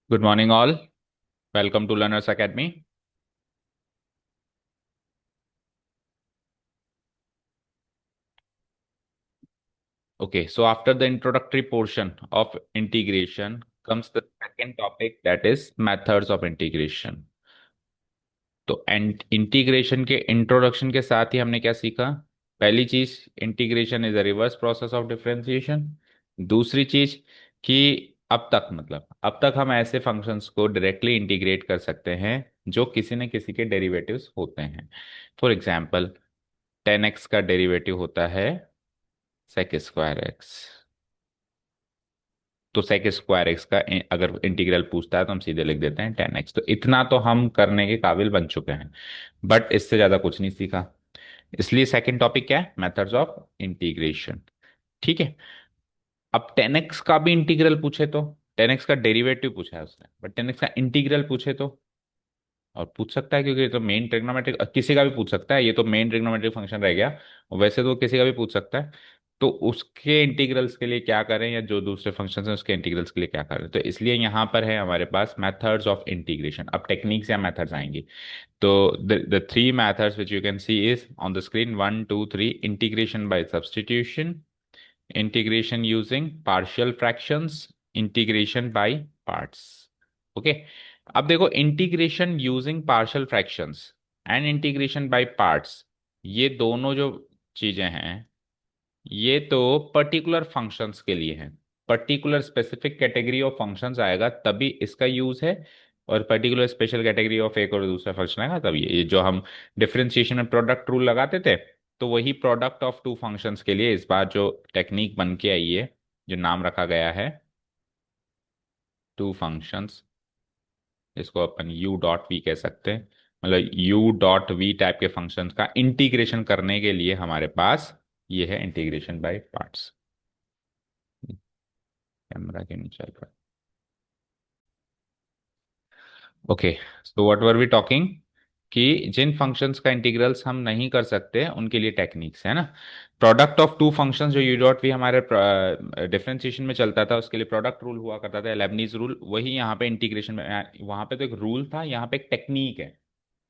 Good morning, all. Welcome to Learners Academy. Okay, so after the introductory portion of integration comes the second topic, that is methods of integration. तो and integration के introduction के साथ ही हमने क्या सीखा? पहली चीज, integration is a reverse process of differentiation. दूसरी चीज कि अब तक हम ऐसे फंक्शंस को डायरेक्टली इंटीग्रेट कर सकते हैं जो किसी न किसी के डेरिवेटिव्स होते हैं। फॉर एग्जाम्पल, 10x का डेरिवेटिव होता है सेक स्क्वायर एक्स। तो सेक स्क्वायर एक्स का अगर इंटीग्रल पूछता है तो हम सीधे लिख देते हैं 10x। तो इतना तो हम करने के काबिल बन चुके हैं, बट इससे ज्यादा कुछ नहीं सीखा। इसलिए सेकंड टॉपिक क्या है? Methods of integration. ठीक है। अब 10x का भी इंटीग्रल पूछे तो, 10x का डेरिवेटिव पूछा है उसने, बट 10x का इंटीग्रल पूछे तो, और पूछ सकता है क्योंकि ये तो मेन ट्रिग्नोमेट्रिक, किसी का भी पूछ सकता है, ये तो मेन ट्रिग्नोमेट्रिक फंक्शन रह गया। वैसे तो किसी का भी पूछ सकता है। तो उसके इंटीग्रल्स के लिए क्या करें, या जो दूसरे फंक्शन हैं उसके इंटीग्रल्स के लिए क्या करें, तो इसलिए यहाँ पर है हमारे पास मेथड्स ऑफ इंटीग्रेशन। अब टेक्निक्स या मेथड्स आएंगी। तो the three methods which you can see is on the screen, 1 2 3। Integration by substitution, integration using partial fractions, integration by parts. Okay. अब देखो, integration using partial fractions and integration by parts, ये दोनों जो चीजें हैं, ये तो पर्टिकुलर फंक्शंस के लिए हैं। Particular specific category of functions आएगा तभी इसका यूज है, और पर्टिकुलर स्पेशल कैटेगरी ऑफ एक और दूसरा फंक्शन आएगा तभी। ये जो हम डिफरेंशिएशन में प्रोडक्ट रूल लगाते थे, तो वही प्रोडक्ट ऑफ टू फंक्शंस के लिए इस बार जो टेक्निक बन के आई है, जो नाम रखा गया है टू फंक्शंस, इसको अपन यू डॉट वी कह सकते हैं। मतलब यू डॉट वी टाइप के फंक्शंस का इंटीग्रेशन करने के लिए हमारे पास ये है इंटीग्रेशन बाय पार्ट्स। कैमरा क्यों नहीं चल रहा? Okay, so what were we talking, कि जिन फंक्शंस का इंटीग्रल्स हम नहीं कर सकते उनके लिए टेक्निक्स है ना। प्रोडक्ट ऑफ टू फंक्शंस, जो यू डॉट वी हमारे डिफरेंशिएशन में चलता था, उसके लिए प्रोडक्ट रूल हुआ करता था, लेबनीज रूल। वही यहाँ पे इंटीग्रेशन में, वहाँ पे तो एक रूल था, यहाँ पे एक टेक्निक है।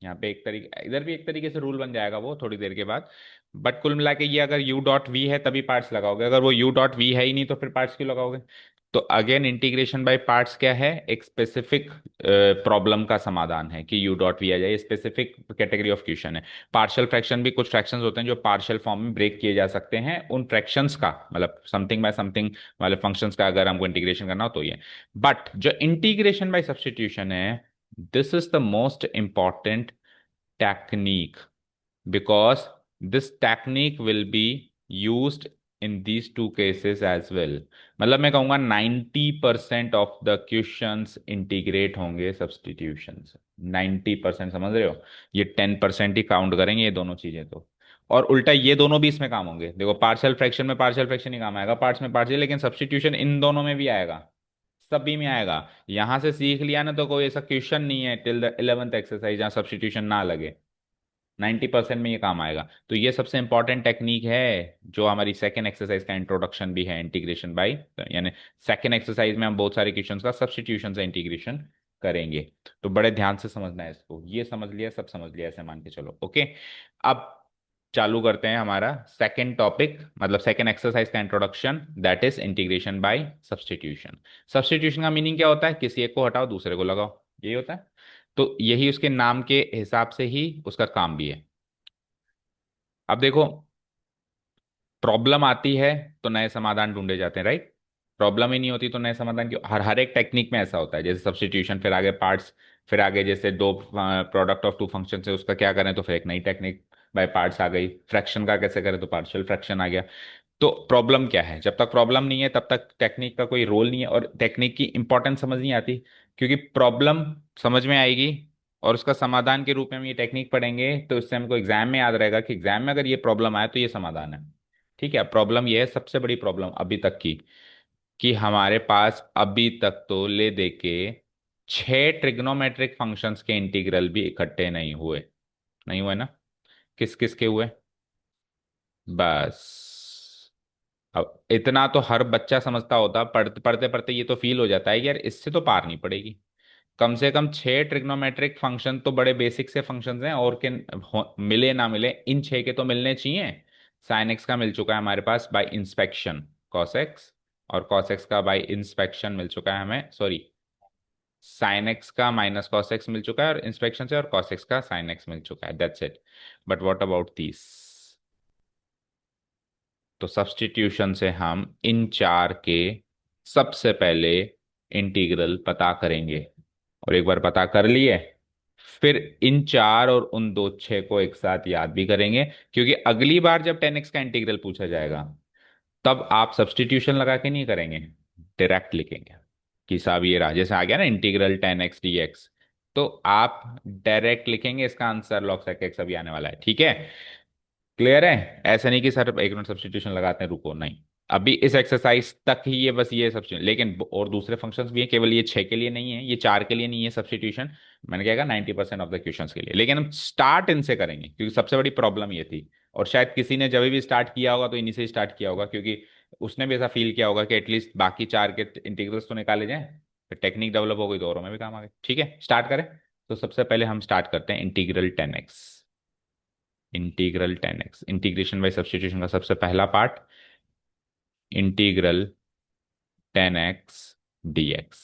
यहाँ पे एक तरीके, इधर भी एक तरीके से रूल बन जाएगा वो थोड़ी देर के बाद। बट कुल मिला के ये, अगर यू डॉट वी है तभी पार्ट्स लगाओगे, अगर वो यू डॉट वी है ही नहीं तो फिर पार्ट्स क्यों लगाओगे? तो अगेन, इंटीग्रेशन बाय पार्ट्स क्या है? एक स्पेसिफिक प्रॉब्लम का समाधान है कि यू डॉट वी आ जाए, स्पेसिफिक कैटेगरी ऑफ क्वेश्चन है। पार्शियल फ्रैक्शन भी, कुछ फ्रैक्शंस होते हैं जो पार्शियल फॉर्म में ब्रेक किए जा सकते हैं, उन फ्रैक्शंस का मतलब समथिंग बाय समथिंग वाले फंक्शंस का अगर हमको इंटीग्रेशन करना हो तो ये। बट जो इंटीग्रेशन बाय सब्स्टिट्यूशन है, this is the most important technique, because this technique will be used in these two cases as well। मतलब मैं कहूंगा 90% ऑफ द क्वेश्चंस इंटीग्रेट होंगे सब्स्टिट्यूशन से। 90%, समझ रहे हो? ये 10% ही काउंट करेंगे ये दोनों चीजें तो। और उल्टा ये दोनों भी इसमें काम होंगे। देखो, पार्शियल फ्रैक्शन में पार्शियल फ्रैक्शन ही काम आएगा, पार्ट्स में पार्शियल, लेकिन सब्स्टिट्यूशन इन दोनों में भी आएगा, सभी में आएगा। यहां से सीख लिया ना, तो कोई ऐसा क्वेश्चन नहीं है टिल द 11th एक्सरसाइज जहां सब्स्टिट्यूशन ना लगे। 90% में ये काम आएगा। तो ये सबसे इंपॉर्टेंट टेक्निक है, जो हमारी सेकेंड एक्सरसाइज का इंट्रोडक्शन भी है, इंटीग्रेशन बाय, यानी सेकेंड एक्सरसाइज में हम बहुत सारे क्वेश्चंस का सब्स्टिट्यूशन से इंटीग्रेशन करेंगे। तो बड़े ध्यान से समझना है इसको। ये समझ लिया, सब समझ लिया, ऐसे मान के चलो। ओके। अब चालू करते हैं हमारा सेकेंड टॉपिक, मतलब सेकेंड एक्सरसाइज का introduction, that is integration by substitution. Substitution का मीनिंग क्या होता है? किसी एक को हटाओ, दूसरे को लगाओ, यही होता है। तो यही उसके नाम के हिसाब से ही उसका काम भी है। अब देखो, प्रॉब्लम आती है तो नए समाधान ढूंढे जाते हैं, राइट? प्रॉब्लम ही नहीं होती तो नए समाधान क्यों? हर हर एक टेक्निक में ऐसा होता है, जैसे सब्स्टिट्यूशन, फिर आगे पार्ट्स, फिर आगे जैसे दो प्रोडक्ट ऑफ टू फंक्शन से उसका क्या करें, तो फिर एक नई टेक्निक बाय पार्ट्स आ गई। फ्रैक्शन का कैसे करें, तो पार्शियल फ्रैक्शन आ गया। तो प्रॉब्लम क्या है? जब तक प्रॉब्लम नहीं है तब तक टेक्निक का कोई रोल नहीं है, और टेक्निक की इंपॉर्टेंस समझ नहीं आती, क्योंकि प्रॉब्लम समझ में आएगी और उसका समाधान के रूप में हम ये टेक्निक पढ़ेंगे, तो इससे हमको एग्जाम में याद रहेगा कि एग्जाम में अगर ये प्रॉब्लम आए तो ये समाधान है। ठीक है। प्रॉब्लम ये है, सबसे बड़ी प्रॉब्लम अभी तक की, कि हमारे पास अभी तक तो ले दे के 6 ट्रिग्नोमेट्रिक फंक्शंस के इंटीग्रल भी इकट्ठे नहीं हुए। नहीं हुए ना? किस किस के हुए? बस। अब इतना तो हर बच्चा समझता होता, पढ़ते पढ़ते पढ़ते ये तो फील हो जाता है कि यार इससे तो पार नहीं पड़ेगी। कम से कम 6 ट्रिग्नोमेट्रिक फंक्शन तो बड़े बेसिक से फंक्शंस हैं, और के मिले ना मिले इन 6 के तो मिलने चाहिए। साइन एक्स का मिल चुका है हमारे पास बाय इंस्पेक्शन कॉस एक्स, और कॉस एक्स का बाय इंस्पेक्शन मिल चुका है हमें, सॉरी, साइन एक्स का माइनस कॉस एक्स मिल चुका है और इंस्पेक्शन से, और कॉस एक्स का साइन एक्स मिल चुका है, that's it. But what about this? तो सब्स्टिट्यूशन से हम इन 4 के सबसे पहले इंटीग्रल पता करेंगे, और एक बार पता कर लिए फिर इन 4 और उन दो 6 को एक साथ याद भी करेंगे, क्योंकि अगली बार जब 10x का इंटीग्रल पूछा जाएगा तब आप सब्स्टिट्यूशन लगा के नहीं करेंगे, डायरेक्ट लिखेंगे कि साहब ये रहा, जैसे आ गया ना इंटीग्रल 10x dx, तो आप डायरेक्ट लिखेंगे इसका आंसर log sec x अभी आने वाला है, ठीक है? क्लियर है? ऐसा नहीं कि सर एक मिनट सब्स्टिट्यूशन लगाते हैं रुको, नहीं। अभी इस एक्सरसाइज तक ही ये बस ये सब्स्टिट्यूशन, लेकिन और दूसरे फंक्शंस भी हैं, केवल ये 6 के लिए नहीं है, ये 4 के लिए नहीं है सब्स्टिट्यूशन। मैंने कहा 90% ऑफ द क्वेश्चंस के लिए, लेकिन हम स्टार्ट इनसे करेंगे क्योंकि सबसे बड़ी प्रॉब्लम ये थी। और शायद किसी ने जब भी स्टार्ट किया होगा तो इन्हीं से स्टार्ट किया होगा, क्योंकि उसने भी ऐसा फील किया होगा कि एटलीस्ट बाकी 4 के इंटीग्रल्स तो निकाले जाएं, फिर टेक्निक डेवलप हो गई तो औरों में भी काम आ गए। ठीक है, स्टार्ट करें। तो सबसे पहले हम स्टार्ट करते हैं integral 10x। Integral 10x, integration by substitution का सबसे पहला part, integral 10x dx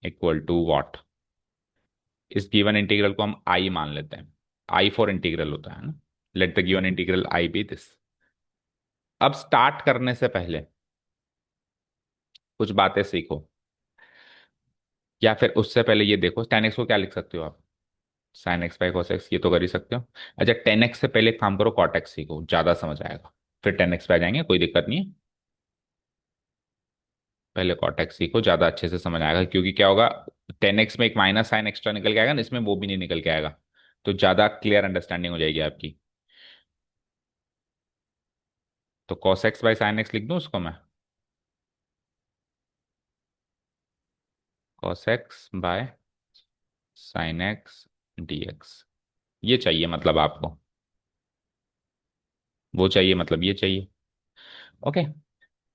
equal to what? इस गिवन इंटीग्रल को हम आई मान लेते हैं, आई फॉर इंटीग्रल होता है ना, let the given integral I be this. अब स्टार्ट करने से पहले कुछ बातें सीखो, या फिर उससे पहले ये देखो 10x को क्या लिख सकते हो आप? Sine x by cos x, ये तो कर ही सकते हो। अच्छा, 10x से पहले एक काम करो, कॉट एक्स सीखो, ज्यादा समझ आएगा। फिर 10x पे आ जाएंगे, कोई दिक्कत नहीं है। पहले कॉटेक्स सीखो, ज्यादा अच्छे से समझ आएगा, क्योंकि क्या होगा, 10x में एक माइनस साइन एक्स्ट्रा निकल के आएगा ना, इसमें वो भी नहीं निकल के आएगा, तो ज्यादा क्लियर अंडरस्टैंडिंग हो जाएगी आपकी। तो cos x by sine x लिख दूं उसको मैं? Cos x by sine x dx, ये चाहिए मतलब आपको, वो चाहिए मतलब ये चाहिए। ओके।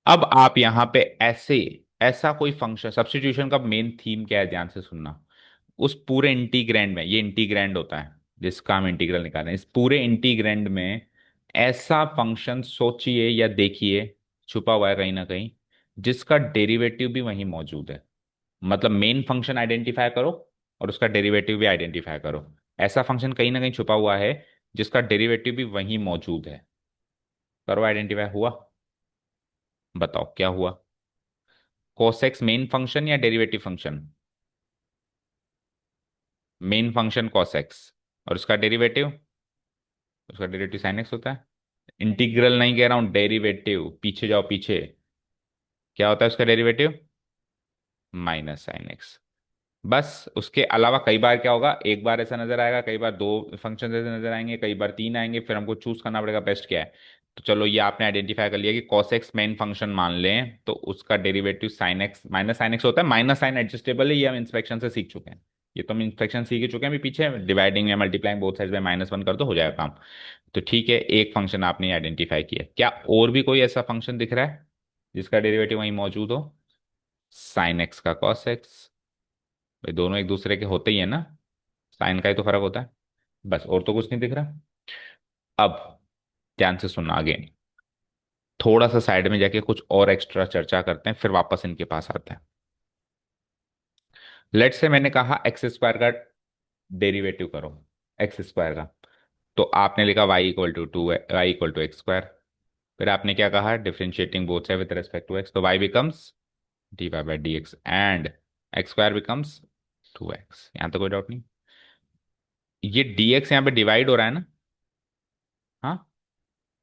अब आप यहां पे ऐसे, ऐसा कोई फंक्शन, सब्स्टिट्यूशन का मेन थीम क्या है, ध्यान से सुनना। उस पूरे इंटीग्रैंड में, ये इंटीग्रैंड होता है जिसका हम इंटीग्रल निकाल रहे हैं, इस पूरे इंटीग्रैंड में ऐसा फंक्शन सोचिए या देखिए, छुपा हुआ है कहीं ना कहीं, जिसका डेरिवेटिव भी वहीं मौजूद है। मतलब मेन फंक्शन आइडेंटिफाई करो और उसका डेरिवेटिव भी आइडेंटिफाई करो। ऐसा फंक्शन कहीं ना कहीं छुपा हुआ है जिसका डेरिवेटिव भी वहीं मौजूद है। करो, आइडेंटिफाई हुआ? बताओ क्या हुआ? कोसेक्स मेन फंक्शन या डेरिवेटिव फंक्शन? मेन फंक्शन कोसेक्स, और उसका डेरिवेटिव, उसका डेरिवेटिव साइन एक्स होता है। इंटीग्रल नहीं कह रहा हूं, डेरिवेटिव, पीछे जाओ पीछे। क्या होता है उसका डेरिवेटिव? Minus sine x. बस उसके अलावा कई बार क्या होगा, एक बार ऐसा नजर आएगा, कई बार दो फंक्शन ऐसे नजर आएंगे, कई बार तीन आएंगे, फिर हमको चूज करना पड़ेगा बेस्ट क्या है। तो चलो ये आपने आइडेंटिफाई कर लिया कि cos x मेन फंक्शन मान लें, तो उसका derivative sine x minus sine x होता है। माइनस साइन एडजस्टेबल है, ये हम इंस्पेक्शन से सीख चुके हैं। ये तो हम इंस्पेक्शन सीख ही चुके हैं अभी पीछे, डिवाइडिंग या मल्टीप्लाइंग बोथ साइड में -1 कर दो, हो जाएगा काम। तो ठीक है, एक फंक्शन आपने आइडेंटिफाई किया, क्या और भी कोई ऐसा फंक्शन दिख रहा है जिसका डेरिवेटिव वहीं मौजूद हो? साइन एक्स का कॉस एक्स, भाई दोनों एक दूसरे के होते ही है ना, साइन का ही तो फर्क होता है, बस और तो कुछ नहीं दिख रहा। अब ध्यान से सुनना, आगे थोड़ा सा साइड में जाके कुछ और एक्स्ट्रा चर्चा करते हैं, फिर वापस इनके पास आते हैं। लेट से मैंने कहा एक्स स्क्वायर का डेरिवेटिव करो, एक्स स्क्वायर का। तो आपने लिखा y = 2, y = x स्क्वायर। फिर आपने क्या कहा, differentiating both side with respect to x, तो y becomes dy/dx and x square becomes 2x। यहां तो कोई डाउट नहीं। ये dx यहाँ पे डिवाइड हो रहा है ना? हाँ।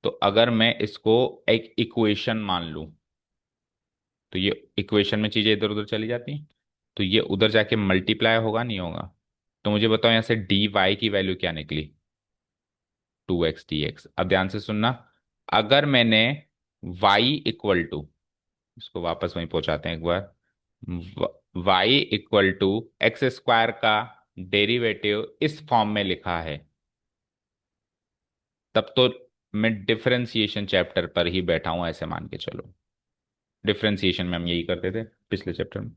तो अगर मैं इसको एक इक्वेशन मान लूं, तो ये इक्वेशन में चीजें इधर उधर चली जाती हैं, तो ये उधर जाके मल्टीप्लाई होगा नहीं होगा? तो मुझे बताओ यहाँ से डी वाई की वैल्यू क्या निकली? 2x dx। अब ध्यान से सुनना, अगर मैंने y इक्वल टू, इसको वापस वहीं पहुंचाते हैं एक बार, y = x² का डेरिवेटिव इस फॉर्म में लिखा है, तब तो मैं डिफरेंशिएशन चैप्टर पर ही बैठा हूं, ऐसे मान के चलो। डिफरेंशिएशन में हम यही करते थे पिछले चैप्टर में।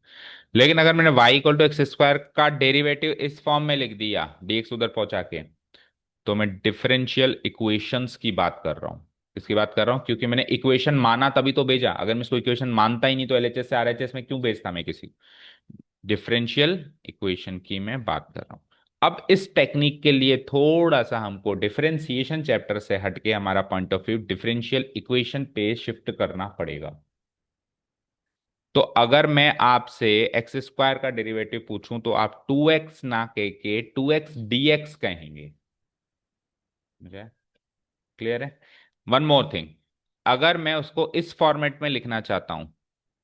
लेकिन अगर मैंने y equal to x square का डेरिवेटिव इस फॉर्म में लिख दिया, dx उधर पहुंचा के, तो मैं डिफरेंशियल इक्वेशंस की बात कर रहा हूँ। किसकी बात कर रहा हूँ? क्योंकि मैंने इक्वेशन माना तभी तो भेजा। अगर मैं इसको इक्वेशन मानता ही नहीं तो एलएचएस से आरएचएस में क्यों भेजता मैं किसी? डिफरेंशियल इक्वेशन की मैं बात कर रहा हूं। अब इस टेक्निक के लिए थोड़ा सा हमको डिफरेंशिएशन चैप्टर से हटके हमारा point of view differential equation पे शिफ्ट करना पड़ेगा। तो अगर मैं आपसे एक्स स्क्वायर का डेरिवेटिव पूछूं तो आप 2x ना कह के 2x dx कहेंगे। मुझे क्लियर है? वन मोर थिंग, अगर मैं उसको इस फॉर्मेट में लिखना चाहता हूं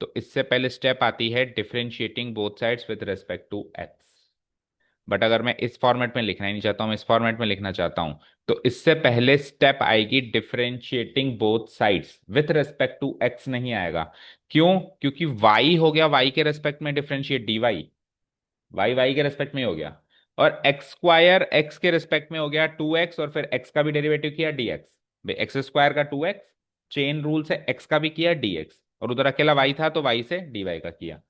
तो इससे पहले स्टेप आती है differentiating both sides with respect to x. But अगर मैं इस फॉर्मेट में लिखना ही नहीं चाहता हूं, मैं इस फॉर्मेट में लिखना चाहता हूं, तो इससे पहले स्टेप आएगी differentiating both sides with respect to x नहीं आएगा। क्यों? क्योंकि y हो गया y के रेस्पेक्ट में डिफरेंशिएट dy, y के रेस्पेक्ट में हो गया, और एक्स स्क्वायर x के रेस्पेक्ट में हो गया 2x, और फिर x का भी डेरिवेटिव किया dx। भाई एक्स स्क्वायर का 2x, चेन रूल से x का भी किया dx, और उधर अकेला y था तो y से dy का किया।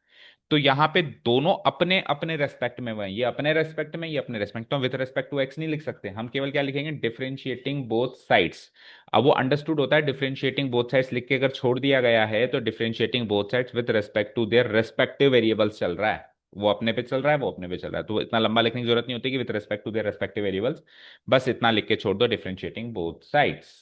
तो यहाँ पे दोनों अपने अपने रेस्पेक्ट में हुए, ये अपने रेस्पेक्ट में, ये अपने रेस्पेक्ट में। विथ रेस्पेक्ट टू एक्स नहीं लिख सकते हम, केवल क्या लिखेंगे? Differentiating both sides. अब वो अंडरस्टूड होता है, डिफरेंशिएटिंग बोथ साइड्स लिख के अगर छोड़ दिया गया है तो differentiating both sides with respect to their respective variables चल रहा है। वो अपने पे चल रहा है, वो अपने पे चल रहा है, तो इतना लंबा लिखने की जरूरत नहीं होती कि with respect to their respective variables. बस इतना लिख के छोड़ दो, डिफरेंशिएटिंग बोथ साइड्स।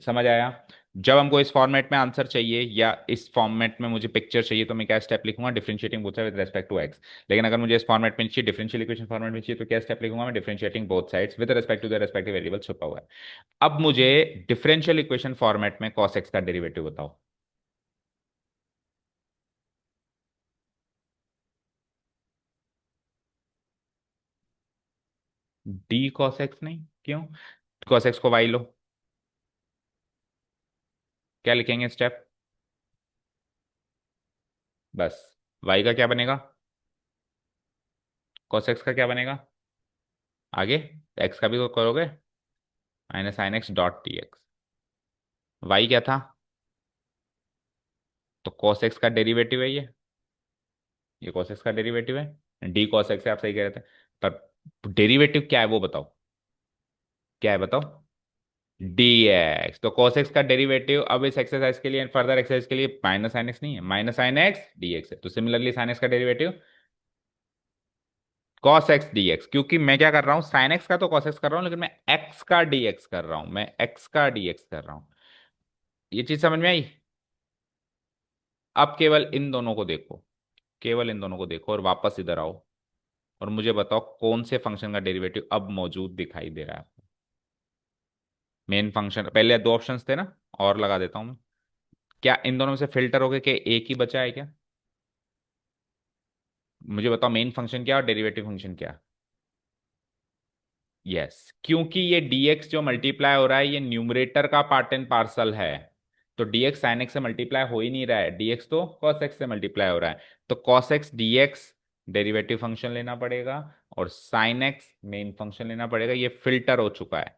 समझ आया? जब हमको इस फॉर्मेट में आंसर चाहिए या इस फॉर्मेट में मुझे पिक्चर चाहिए तो मैं क्या स्टेप लिखूंगा? Differentiating both side with respect to x. लेकिन अगर मुझे इस फॉर्मेट में चाहिए, डिफरेंशियल इक्वेशन फॉर्मेट में चाहिए, तो क्या स्टेप लिखूंगा मैं? Differentiating both sides with respect to the respective variable छुपा हुआ है। अब मुझे डिफरेंशियल इक्वेशन फॉर्मेट में cos x का डेरिवेटिव बताओ। डी cos x नहीं, क्यों? cos x को y लो, क्या लिखेंगे स्टेप? बस, y का क्या बनेगा? cos x का क्या बनेगा आगे? x का भी तो करोगे, minus sine x dot t x. Y क्या था? तो cos x का डेरिवेटिव है ये cos x का डेरिवेटिव है। डी cos x है, आप सही कह रहे थे। पर डेरिवेटिव क्या है वो बताओ, क्या है बताओ? dx। तो cos x का डेरिवेटिव अब इस एक्सरसाइज के लिए, फर्दर एक्सरसाइज के लिए, माइनस साइन एक्स नहीं है, माइनस साइन एक्स dx है। तो सिमिलरली साइन एक्स का डेरिवेटिव cos x dx। क्योंकि मैं क्या कर रहा हूं, साइन एक्स का तो cos x कर रहा हूं, लेकिन मैं x का dx कर रहा हूं, मैं x का dx कर रहा हूं। ये चीज समझ में आई? अब केवल इन दोनों को देखो, केवल इन दोनों को देखो और वापस इधर आओ और मुझे बताओ कौन से फंक्शन का डेरिवेटिव अब मौजूद दिखाई दे रहा है आपको? मेन फंक्शन, पहले दो ऑप्शंस थे ना, और लगा देता हूं मैं। क्या इन दोनों में से फिल्टर हो गए कि एक ही बचा है क्या? मुझे बताओ मेन फंक्शन क्या और डेरिवेटिव फंक्शन क्या? यस, क्योंकि ये dx जो मल्टीप्लाई हो रहा है ये न्यूमरेटर का पार्ट एंड पार्सल है। तो dx sin x से मल्टीप्लाई हो ही नहीं रहा है, dx तो cos x से मल्टीप्लाई हो रहा है। तो cos x dx derivative function लेना पड़ेगा, और sin x मेन फंक्शन लेना पड़ेगा। ये फिल्टर हो चुका है।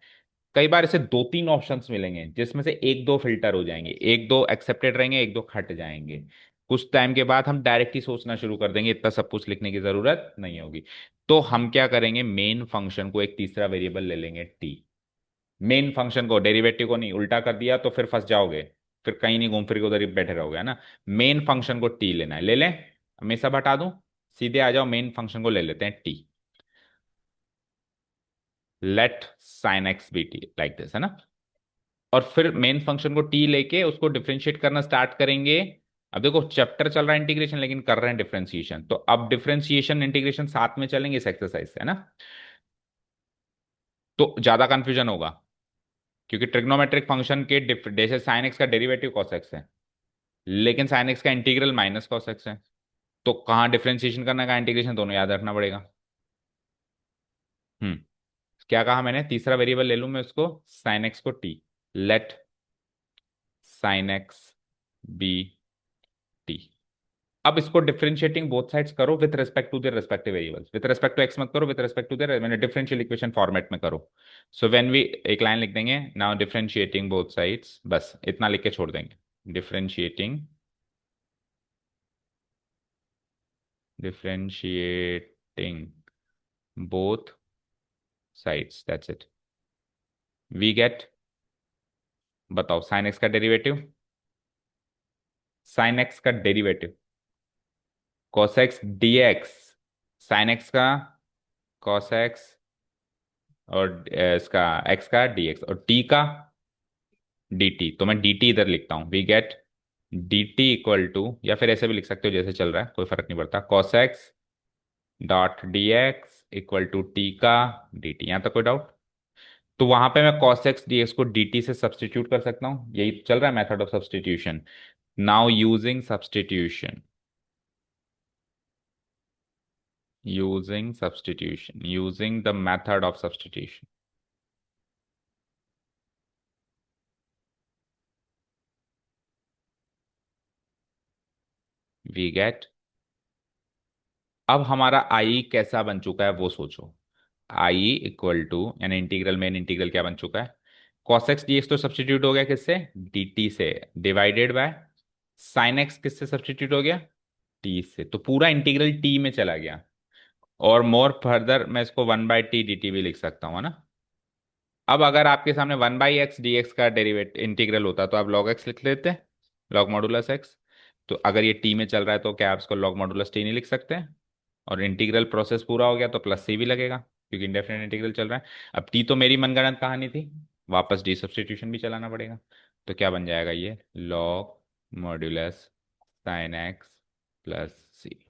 कई बार इसे दो तीन ऑप्शंस मिलेंगे जिसमें से एक दो फिल्टर हो जाएंगे, एक दो एक्सेप्टेड रहेंगे, एक दो हट जाएंगे। कुछ टाइम के बाद हम डायरेक्ट ही सोचना शुरू कर देंगे, इतना सब कुछ लिखने की जरूरत नहीं होगी। तो हम क्या करेंगे, मेन फंक्शन को एक तीसरा वेरिएबल ले लेंगे टी। मेन फंक्शन को, डेरिवेटिव को नहीं। उल्टा कर दिया तो फिर फंस जाओगे, फिर कहीं नहीं, घूम फिर के उधर ही बैठे रहोगे, है ना। मेन फंक्शन को टी लेना है, ले लें। हमेशा हटा दूं, सीधे आ जाओ, मेन फंक्शन को ले लेते हैं t. Let sine x be t, like this, है ना। और फिर मेन फंक्शन को टी लेके उसको डिफरेंशिएट करना स्टार्ट करेंगे। अब देखो चैप्टर चल रहा है इंटीग्रेशन, लेकिन कर रहे हैं डिफरेंशिएशन, तो अब डिफरेंशिएशन इंटीग्रेशन साथ में चलेंगे इस एक्सरसाइज से, है ना। तो ज्यादा कंफ्यूजन होगा, क्योंकि ट्रिग्नोमेट्रिक फंक्शन के जैसे साइन एक्स का डेरिवेटिव cos x है, लेकिन साइन एक्स का इंटीग्रल माइनस cos x है। तो कहाँ डिफरेंशिएशन करना, कहाँ इंटीग्रेशन, दोनों याद रखना पड़ेगा। हम्म। क्या कहा मैंने? तीसरा वेरिएबल ले लूं मैं उसको, साइन एक्स को t. Let sine x be t. अब इसको डिफरेंशिएटिंग बोथ साइड्स करो with respect to their respective variables. With respect to x मत करो, विथ रेस्पेक्ट टू देयर, मैंने डिफरेंशियल इक्वेशन फॉर्मेट में करो। सो व्हेन वी, एक लाइन लिख देंगे, नाउ डिफरेंशिएटिंग बोथ साइड्स, बस इतना लिख के छोड़ देंगे। Differentiating differentiating both sides, that's it, we get, बताओ साइन एक्स का डेरिवेटिव, साइन एक्स का derivative cos x d x, sine x का cos एक्स, और इसका एक्स का डी एक्स, और टी का डी टी, तो मैं डी टी इधर लिखता हूं, we get d t equal to, या फिर ऐसे भी लिख सकते हो जैसे चल रहा है, कोई फर्क नहीं पड़ता, cos x dot d x equal to t का डी टी, यहां तक कोई डाउट? तो वहां पे मैं cos एक्स डी एक्स को डी टी से सब्सटीट्यूट कर सकता हूं, यही चल रहा है method of substitution. Now using substitution, using the method of substitution, we get, अब हमारा आई कैसा बन चुका है वो सोचो। आई इक्वल टू, यानी इंटीग्रल, मेन इंटीग्रल क्या बन चुका है, cos एक्स डी एक्स तो सब्सटीट्यूट हो गया किससे, डी टी से, डिवाइडेड बाय साइन एक्स किससे सब्सटीट्यूट हो गया, टी से, तो पूरा इंटीग्रल टी में चला गया। और मोर फर्दर मैं इसको one by T D T भी लिख सकता हूँ, है ना। अब अगर आपके सामने one by x d x का डेरिवेट इंटीग्रल होता तो आप लॉग एक्स लिख लेते, लॉग मॉडुलस एक्स। तो अगर ये टी में चल रहा है तो क्या आप इसको लॉग मॉडुलस टी नहीं लिख सकते? और इंटीग्रल प्रोसेस पूरा हो गया तो प्लस सी भी लगेगा, क्योंकि इंडेफिनेट इंटीग्रल चल रहा है। अब टी तो मेरी मनगढ़ंत कहानी थी, वापस डी सब्सटीट्यूशन भी चलाना पड़ेगा। तो क्या बन जाएगा ये, log modulus sine x plus c.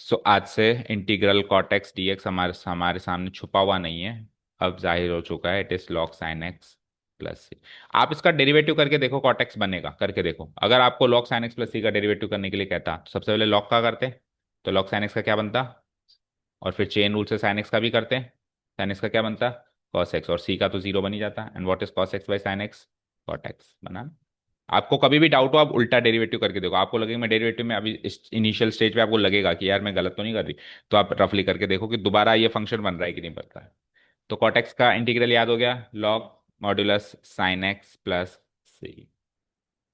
So आज से integral cot x d x हमारे हमारे सामने छुपा हुआ नहीं है, अब जाहिर हो चुका है, it is log sine x plus c. आप इसका डेरिवेटिव करके देखो, कॉट एक्स बनेगा, करके देखो। अगर आपको लॉग साइन एक्स प्लस सी का डेरिवेटिव करने के लिए कहता तो सबसे पहले लॉग का करते, तो लॉग साइन एक्स का क्या बनता, और फिर चेन रूल से साइन एक्स का भी करते हैं, साइन एक्स का क्या बनता, कॉस एक्स, और सी का तो जीरो बन ही जाता, and what is cos x by sine x, cot x बना। आपको कभी भी डाउट हो आप उल्टा डेरिवेटिव करके देखो, आपको लगेगा मैं डेरिवेटिव में अभी इनिशियल स्टेज पे आपको लगेगा कि यार मैं गलत तो नहीं कर रही, तो आप रफली करके देखो कि दोबारा ये फंक्शन बन रहा है कि नहीं बनता है। तो कॉट एक्स का इंटीग्रल याद हो गया, log modulus sine x plus c.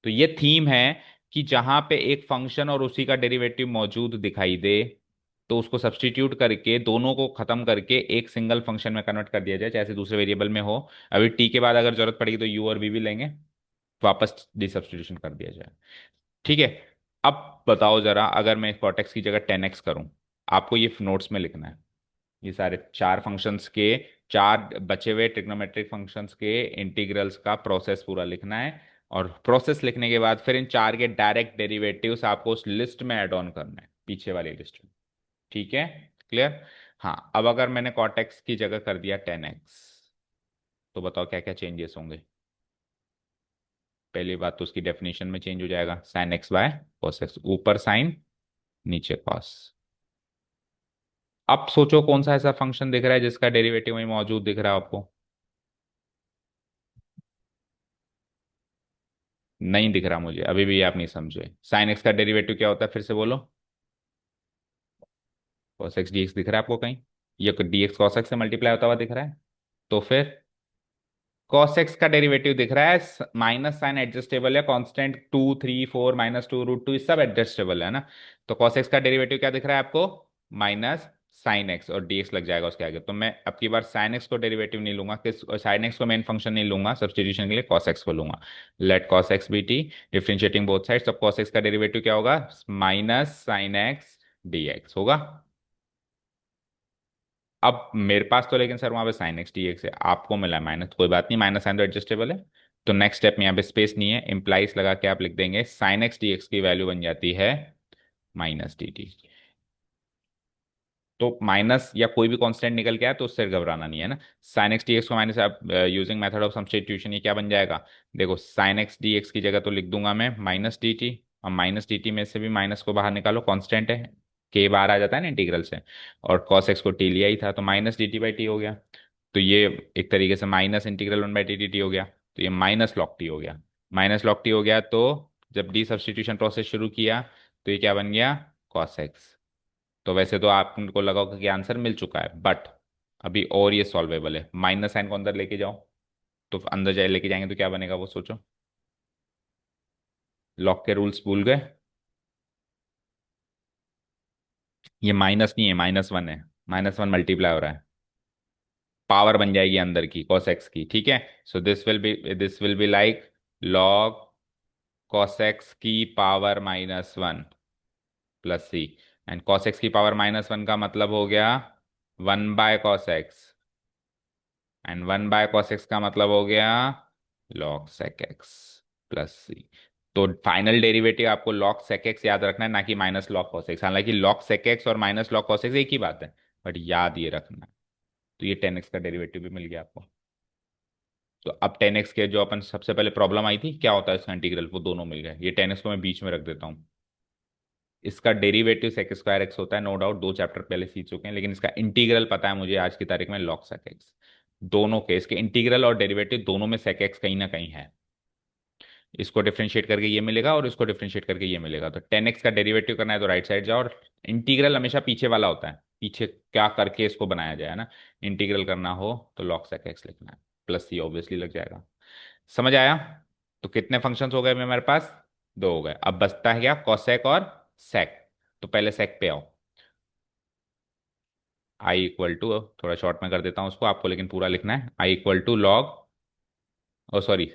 तो ये थीम है कि जहां पे एक फंक्शन और उसी का डेरिवेटिव मौजूद दिखाई दे, तो उसको सब्सटीट्यूट करके दोनों को खत्म करके एक सिंगल फंक्शन में कन्वर्ट कर दिया जाए, चाहे दूसरे वेरिएबल में हो। अभी टी के बाद अगर जरूरत पड़ेगी तो यू और वी भी लेंगे, वापस डी सब्सटीट्यूशन कर दिया जाए। ठीक है। अब बताओ जरा, अगर मैं कॉटेक्स की जगह 10x करूं, आपको ये नोट्स में लिखना है, ये सारे चार फंक्शंस के, चार बचे हुए ट्रिग्नोमेट्रिक फंक्शंस के इंटीग्रल्स का प्रोसेस पूरा लिखना है। और प्रोसेस लिखने के बाद फिर इन चार के डायरेक्ट डेरिवेटिव्स आपको उस लिस्ट में ऐड ऑन करना है, पीछे वाली लिस्ट में। ठीक है, क्लियर? हाँ, अब अगर मैंने कॉटेक्स की जगह कर दिया 10x, तो बताओ क्या क्या चेंजेस होंगे। पहली बात तो उसकी डेफिनेशन में चेंज हो जाएगा, sign x by cos x, ऊपर साइन नीचे कॉस। अब सोचो कौन सा ऐसा फंक्शन दिख रहा है जिसका डेरिवेटिव वहीं मौजूद दिख रहा है आपको, नहीं दिख रहा मुझे, अभी भी आप नहीं समझे। साइन एक्स का डेरिवेटिव क्या होता है, फिर से बोलो। कॉस एक्स डी एक्स दिख रहा है आपको कहीं? ये डी एक्स कॉस एक्स से मल्टीप्लाई होता हुआ दिख रहा है? तो फिर cos x का डेरिवेटिव दिख रहा है, माइनस साइन एडजस्टेबल है, कांस्टेंट 2 3 4 -2 √2 ये सब एडजस्टेबल है ना। तो cos x का डेरिवेटिव क्या दिख रहा है आपको, माइनस साइन एक्स, और dx लग जाएगा उसके आगे। तो मैं अब की बार साइन एक्स को डेरिवेटिव नहीं लूंगा, किस साइन एक्स को मेन फंक्शन नहीं लूंगा सब्सटीट्यूशन के लिए, cos x को लूंगा। Let cos x be t, differentiating both sides. अब cos x का डेरिवेटिव क्या होगा, minus sine x d x होगा। अब मेरे पास तो लेकिन सर वहां पे साइन एक्स डी एक्स है, आपको मिला है माइनस, कोई बात नहीं, माइनस साइन तो एडजस्टेबल है। तो नेक्स्ट स्टेप में यहाँ पे स्पेस नहीं है, इंप्लाइज लगा के आप लिख देंगे साइन एक्स डी एक्स की वैल्यू बन जाती है माइनस डी टी। तो माइनस या कोई भी कांस्टेंट निकल के आया तो उससे घबराना नहीं है ना। साइन एक्स डी एक्स को माइनस, आप यूजिंग मेथड ऑफ सब्स्टिट्यूशन, ये क्या बन जाएगा, देखो साइन एक्स डी एक्स की जगह तो लिख दूंगा मैं माइनस डी टी, और माइनस डी टी में से भी माइनस को बाहर निकालो, कांस्टेंट है, के बाहर आ जाता है ना इंटीग्रल से, और कॉस एक्स को टी लिया ही था तो minus d t by T हो गया। तो ये एक तरीके से minus integral one by T D T हो गया, तो ये माइनस लॉग टी हो गया। माइनस लॉग टी हो गया तो जब डी सब्स्टिट्यूशन प्रोसेस शुरू किया तो ये क्या बन गया, कॉस एक्स। तो वैसे तो आपको लगा होगा कि आंसर मिल चुका है, बट अभी और ये सॉल्वेबल है। माइनस साइन को अंदर लेके जाओ, तो अंदर जाए लेके जाएंगे तो क्या बनेगा वो सोचो, लॉग के रूल्स भूल गए? ये माइनस नहीं है, -1 है, -1 मल्टीप्लाई हो रहा है, पावर बन जाएगी अंदर की cos x की, ठीक है। So this will be like log cos x की power -1 plus c. And cos x की पावर -1 का मतलब हो गया 1/cos x, and 1/cos x का मतलब हो गया log sec x plus c. तो फाइनल डेरिवेटिव आपको log sec x याद रखना है, ना कि माइनस log cos x। हालांकि log sec x और माइनस log cos x एक ही बात है, बट याद ये रखना है। तो ये 10x का डेरिवेटिव भी मिल गया आपको। तो अब 10x के जो अपन सबसे पहले प्रॉब्लम आई थी क्या होता है इसका इंटीग्रल, वो दोनों मिल गए। ये 10x को मैं बीच में रख देता हूँ। इसका डेरिवेटिव सेक स्क्वायर एक्स होता है, नो डाउट, 2 चैप्टर पहले सीख चुके हैं, लेकिन इसका इंटीग्रल पता है मुझे आज की तारीख में, लॉग सेक एक्स। दोनों के इसके इंटीग्रल और डेरिवेटिव दोनों में सेक एक्स कहीं ना कहीं है। इसको डिफरेंशिएट करके ये मिलेगा और इसको डिफरेंशिएट करके ये मिलेगा। तो 10x का डेरिवेटिव करना है तो राइट साइड जाओ, और इंटीग्रल हमेशा पीछे वाला होता है, पीछे क्या करके इसको बनाया जाए ना। इंटीग्रल करना हो तो log sec x लिखना है, प्लस सी ऑब्वियसली लग जाएगा। समझ आया? तो कितने फंक्शंस हो गए मेरे पास? दो हो गए। अब बचता है क्या, cosec और sec। तो पहले sec पे आओ। आई इक्वल टू, थोड़ा शॉर्ट में कर देता हूँ उसको आपको, लेकिन पूरा लिखना है। I equal to log, oh sorry,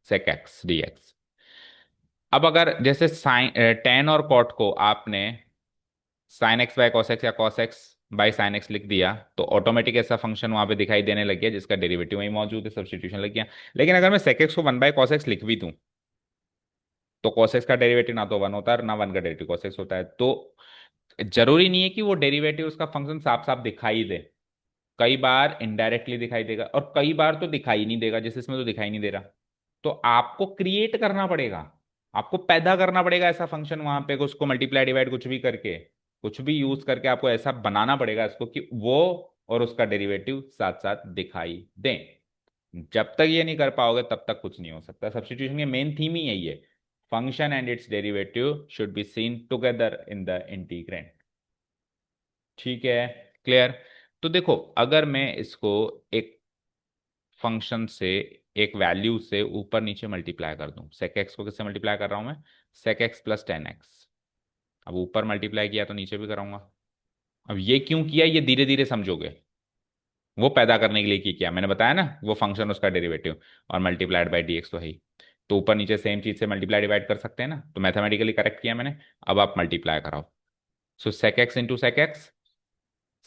sec x dx। अब अगर जैसे साइन टेन और कॉट को आपने sine x by cos x या cos x by sine x लिख दिया, तो ऑटोमेटिक ऐसा फंक्शन वहां पे दिखाई देने लग गया जिसका डेरिवेटिव वही मौजूद है, सब्स्टिट्यूशन लग गया। लेकिन अगर मैं सेक एक्स को 1/cos x लिख भी दूं, तो cos x का डेरिवेटिव ना तो 1 होता है ना 1 का डेरिवेटिव cos x होता है। तो जरूरी नहीं है कि वो डेरिवेटिव उसका फंक्शन साफ साफ दिखाई दे। कई बार इनडायरेक्टली दिखाई देगा और कई बार तो दिखाई नहीं देगा, जैसे इसमें तो दिखाई नहीं दे रहा। तो आपको क्रिएट करना पड़ेगा, आपको पैदा करना पड़ेगा ऐसा फंक्शन वहां पे, उसको मल्टीप्लाई डिवाइड कुछ भी करके, कुछ भी यूज करके आपको ऐसा बनाना पड़ेगा इसको कि वो और उसका डेरिवेटिव साथ साथ दिखाई दें। जब तक ये नहीं कर पाओगे तब तक कुछ नहीं हो सकता। सब्स्टिट्यूशन की मेन थीम ही यही है, function and it's derivative should be seen together in the integrand. ठीक है, क्लियर? तो देखो, अगर मैं इसको एक फंक्शन से, एक वैल्यू से ऊपर नीचे मल्टीप्लाई कर दूं, सेक एक्स को किससे मल्टीप्लाई कर रहा हूं मैं, सेक एक्स प्लस 10x। अब ऊपर मल्टीप्लाई किया तो नीचे भी कराऊंगा। अब ये क्यों किया, ये धीरे धीरे समझोगे। वो पैदा करने के लिए किया मैंने बताया ना, वो फंक्शन उसका डेरिवेटिव और मल्टीप्लाइड बाई डी एक्स तो है ही। तो ऊपर नीचे सेम चीज से मल्टीप्लाई डिवाइड कर सकते हैं ना, तो मैथमेटिकली करेक्ट किया मैंने। अब आप मल्टीप्लाई कराओ। So sec x into sec x,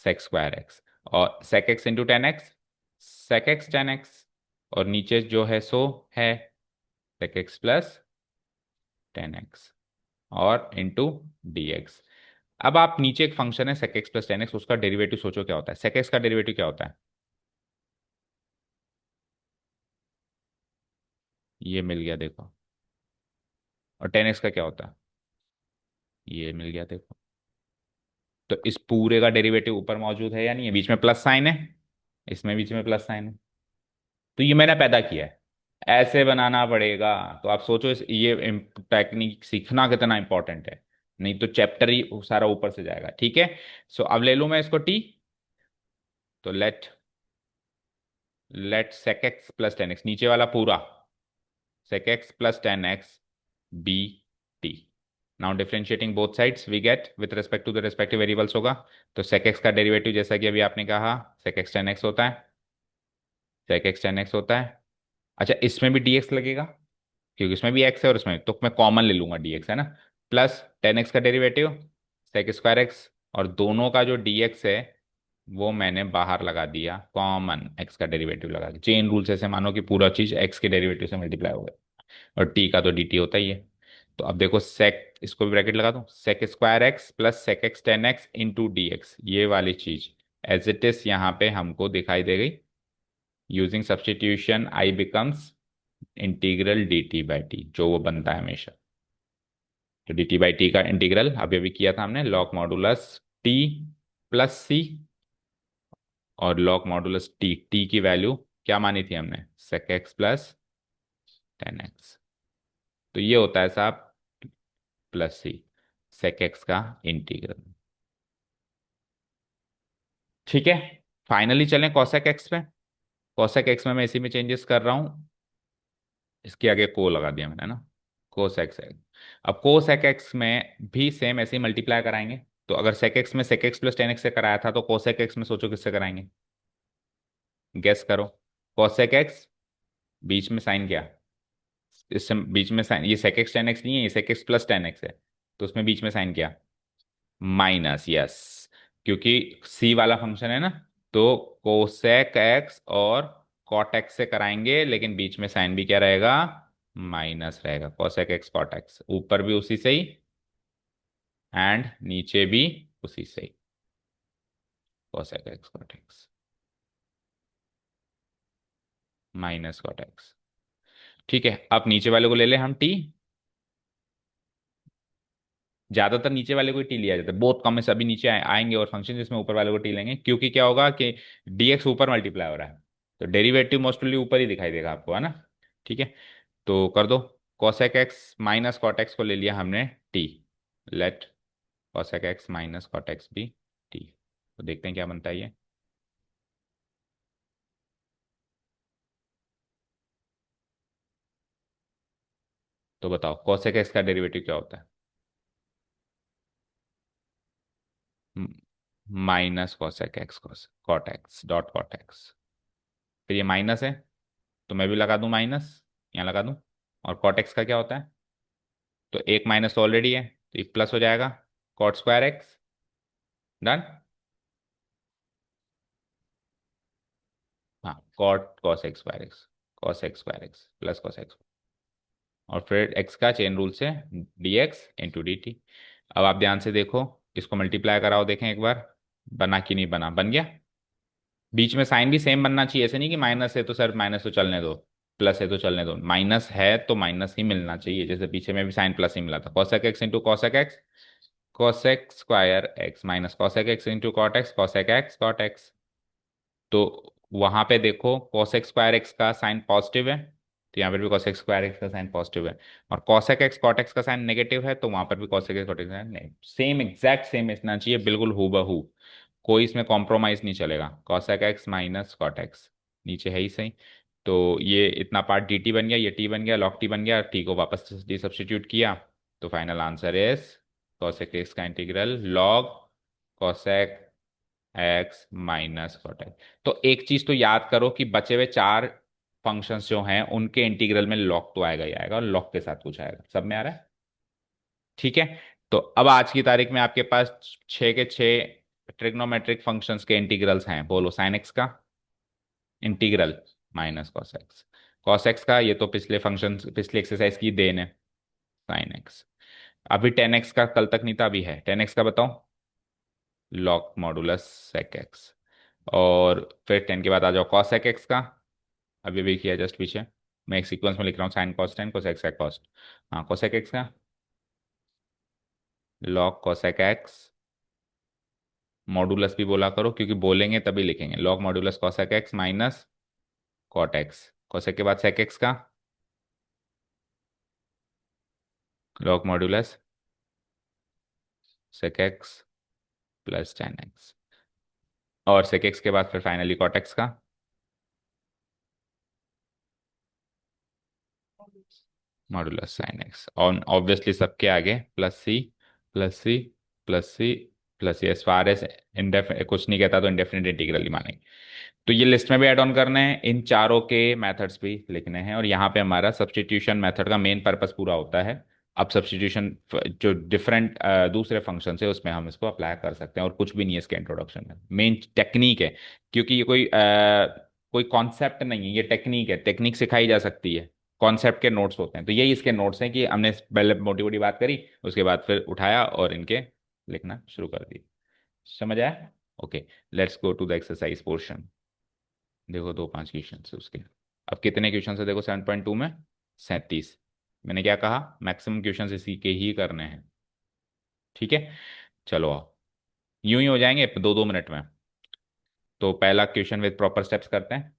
sec square x, और sec x into 10x, sec x 10x, और नीचे जो है सो है सेक एक्स प्लस 10x, और इंटू dx। अब आप नीचे एक फंक्शन है सेक एक्स प्लस 10x, उसका डेरिवेटिव सोचो क्या होता है। सेक एक्स का डेरिवेटिव क्या होता है, ये मिल गया देखो। और 10x का क्या होता है, ये मिल गया देखो। तो इस पूरे का डेरिवेटिव ऊपर मौजूद है या नहीं है, बीच में प्लस साइन है, इसमें बीच में प्लस साइन है। तो ये मैंने पैदा किया है, ऐसे बनाना पड़ेगा। तो आप सोचो इस ये टेक्निक सीखना कितना इंपॉर्टेंट है, नहीं तो चैप्टर ही सारा ऊपर से जाएगा। ठीक है, सो अब ले लूं मैं इसको टी। तो let let sec x plus 10x, नीचे वाला पूरा sec x plus 10x b t। Now differentiating both sides we get with respect to the respective variables होगा। तो sec x का डेरिवेटिव जैसा कि अभी आपने कहा sec x 10x होता है, sec x 10x होता है। अच्छा, इसमें भी dx लगेगा क्योंकि इसमें भी x है और इसमें, तो मैं कॉमन ले लूंगा dx, है ना। प्लस 10x का डेरिवेटिव sec स्क्वायर x, और दोनों का जो dx है वो मैंने बाहर लगा दिया कॉमन, x का डेरिवेटिव लगा के। चेन रूल से ऐसे मानो कि पूरा चीज x के डेरिवेटिव से मल्टीप्लाई हो गया, और टी का तो डी टी होता ही है। तो अब देखो सेक, इसको भी ब्रैकेट लगा दो, sec square x plus sec x 10x into d x, ये वाली चीज एज इट इज यहाँ पे हमको दिखाई दे गई। Using substitution I becomes integral D t by T, जो वो बनता है हमेशा। तो डी टी बाई टी का इंटीग्रल अभी अभी किया था हमने, लॉग मॉडुलस टी प्लस सी, और लॉग मॉडुलस टी, टी की वैल्यू क्या मानी थी हमने, सेक एक्स प्लस 10x। तो ये होता है साहब प्लस सी, सेक एक्स का इंटीग्रल। ठीक है, फाइनली चलें कॉसेक एक्स पे। कॉसेक एक्स में मैं इसी में चेंजेस कर रहा हूं, इसके आगे को लगा दिया मैंने ना, कोसेक एक्स। अब कोसेक एक्स में भी सेम ऐसे ही मल्टीप्लाई कराएंगे। तो अगर sec x में sec x plus tan x से कराया था तो cosec x में सोचो किससे कराएंगे, गेस करो। cosec x, बीच में साइन क्या, इससे बीच में साइन, ये sec x tan x नहीं है, ये sec x plus tan x है, तो उसमें बीच में साइन क्या, माइनस, यस, क्योंकि सी वाला फंक्शन है ना, तो कोसेक एक्स और कॉट एक्स से कराएंगे, लेकिन बीच में साइन भी क्या रहेगा, माइनस रहेगा, कोसेक एक्स कॉट एक्स, ऊपर भी उसी से ही एंड नीचे भी उसी से ही, cosec x cot x minus cot x. ठीक है, अब नीचे वाले को ले ले हम टी, ज्यादातर नीचे वाले को टी लिया जाता है, बहुत कम में सभी नीचे आएंगे और फंक्शन जिसमें ऊपर वाले को टी लेंगे, क्योंकि क्या होगा कि डीएक्स ऊपर मल्टीप्लाई हो रहा है, तो डेरिवेटिव मोस्टली ऊपर ही दिखाई देगा आपको, है ना। ठीक है, तो कर दो, cosec x minus cot x को ले लिया हमने t, let cosec x minus cot x भी टी, तो देखते हैं क्या बनता है ये। तो बताओ cosec एक्स का डेरिवेटिव क्या होता है, minus cosec x cot x dot cot x, फिर ये माइनस है, तो मैं भी लगा दूं माइनस, यहाँ लगा दूं, और कॉट एक्स का क्या होता है, तो एक माइनस तो ऑलरेडी है, तो एक प्लस हो जाएगा, कॉट स्क्वायर एक्स, डन। हाँ, cot cos x square x, cos x square x plus cos x, और फिर एक्स का चेन रूल से d x into d t. अब आप ध्यान से देखो, इसको मल्टीप्लाई कराओ, देखें एक बार बना कि नहीं बना, बन गया। बीच में साइन भी सेम बनना चाहिए, ऐसे नहीं कि माइनस है तो सर माइनस तो चलने दो, प्लस है तो चलने दो, माइनस है तो माइनस ही मिलना चाहिए, जैसे पीछे में भी साइन प्लस ही मिला था, cosec x into cosec x, cosec square x minus cosec x into cot x, cosec x cot x. तो वहां पे देखो cosec स्क्वायर एक्स का साइन पॉजिटिव है, तो यहाँ पर भी cosec स्क्वायर एक्स का साइन पॉजिटिव है, और cosec एक्स cot एक्स का साइन नेगेटिव है, तो वहां पर भी cosec एक्स cot एक्स का साइन नहीं, सेम एग्जैक्ट सेम इतना चाहिए, बिल्कुल हूबहू, कोई इसमें कॉम्प्रोमाइज नहीं चलेगा, cosec x minus cot x, नीचे है ही सही, तो ये इतना पार्ट डी टी बन गया, ये टी बन गया, लॉग टी बन गया, टी को वापस डी सब्सटीट्यूट किया, तो final answer is cosec x का integral log cosec x minus cot x. तो एक चीज तो याद करो कि बचे हुए चार फंक्शंस जो हैं उनके इंटीग्रल में लॉग तो आएगा ही आएगा, और लॉग के साथ कुछ आएगा, सब में आ रहा है। ठीक है, तो अब आज की तारीख में आपके पास छः के छः ट्रिग्नोमेट्रिक फंक्शंस के इंटीग्रल्स हैं, बोलो साइन एक्स का integral minus cos x, cos x का ये तो पिछले फंक्शन पिछले एक्सरसाइज की देन है, साइन एक्स, अभी टेन एक्स का कल तक नहीं था, अभी है टेन एक्स का, बताओ लॉग मॉडुलस सेक एक्स, और फिर टेन के बाद आ जाओ कॉस सेक एक्स का, अभी भी किया जस्ट पीछे, मैं एक सीक्वेंस में लिख रहा हूँ, sine cos tan cosec sec cos, हाँ कोसेक एक्स का लॉग कोसेक एक्स, मॉडुलस भी बोला करो, क्योंकि बोलेंगे तभी लिखेंगे, log modulus cosec x minus cot x, cosec के बाद सेक एक्स का log modulus sec x plus tan x, और सेक एक्स के बाद फिर फाइनली कॉट एक्स का मॉडुलस साइन एक्स, और ऑब्वियसली सबके आगे plus c plus c plus c plus सी, एज फार एज इंडेफिनिट कुछ नहीं कहता तो इंडेफिनिट इंटीग्रल ही मानेंगे। तो ये लिस्ट में भी ऐड ऑन करना है, इन चारों के मेथड्स भी लिखने हैं, और यहाँ पे हमारा सब्स्टिट्यूशन मेथड का मेन पर्पस पूरा होता है। अब सब्स्टिट्यूशन जो डिफरेंट दूसरे फंक्शन है उसमें हम इसको अप्लाई कर सकते हैं, और कुछ भी नहीं है इसके इंट्रोडक्शन में, मेन टेक्निक है, क्योंकि ये कोई कॉन्सेप्ट नहीं है, ये टेक्निक है, टेक्निक सिखाई जा सकती है, कॉन्सेप्ट के नोट्स होते हैं, तो यही इसके नोट्स हैं कि हमने पहले मोटी मोटी बात करी, उसके बाद फिर उठाया और इनके लिखना शुरू कर दी। समझ आया? Okay, let's go to the exercise portion. देखो दो पांच क्वेश्चन है उसके, अब कितने क्वेश्चन है देखो 7.2 में 37, मैंने क्या कहा, मैक्सिमम क्वेश्चन इसी के ही करने हैं। ठीक है, चलो आओ, यूं ही हो जाएंगे 2-2 मिनट में। तो पहला क्वेश्चन विद प्रॉपर स्टेप्स करते हैं,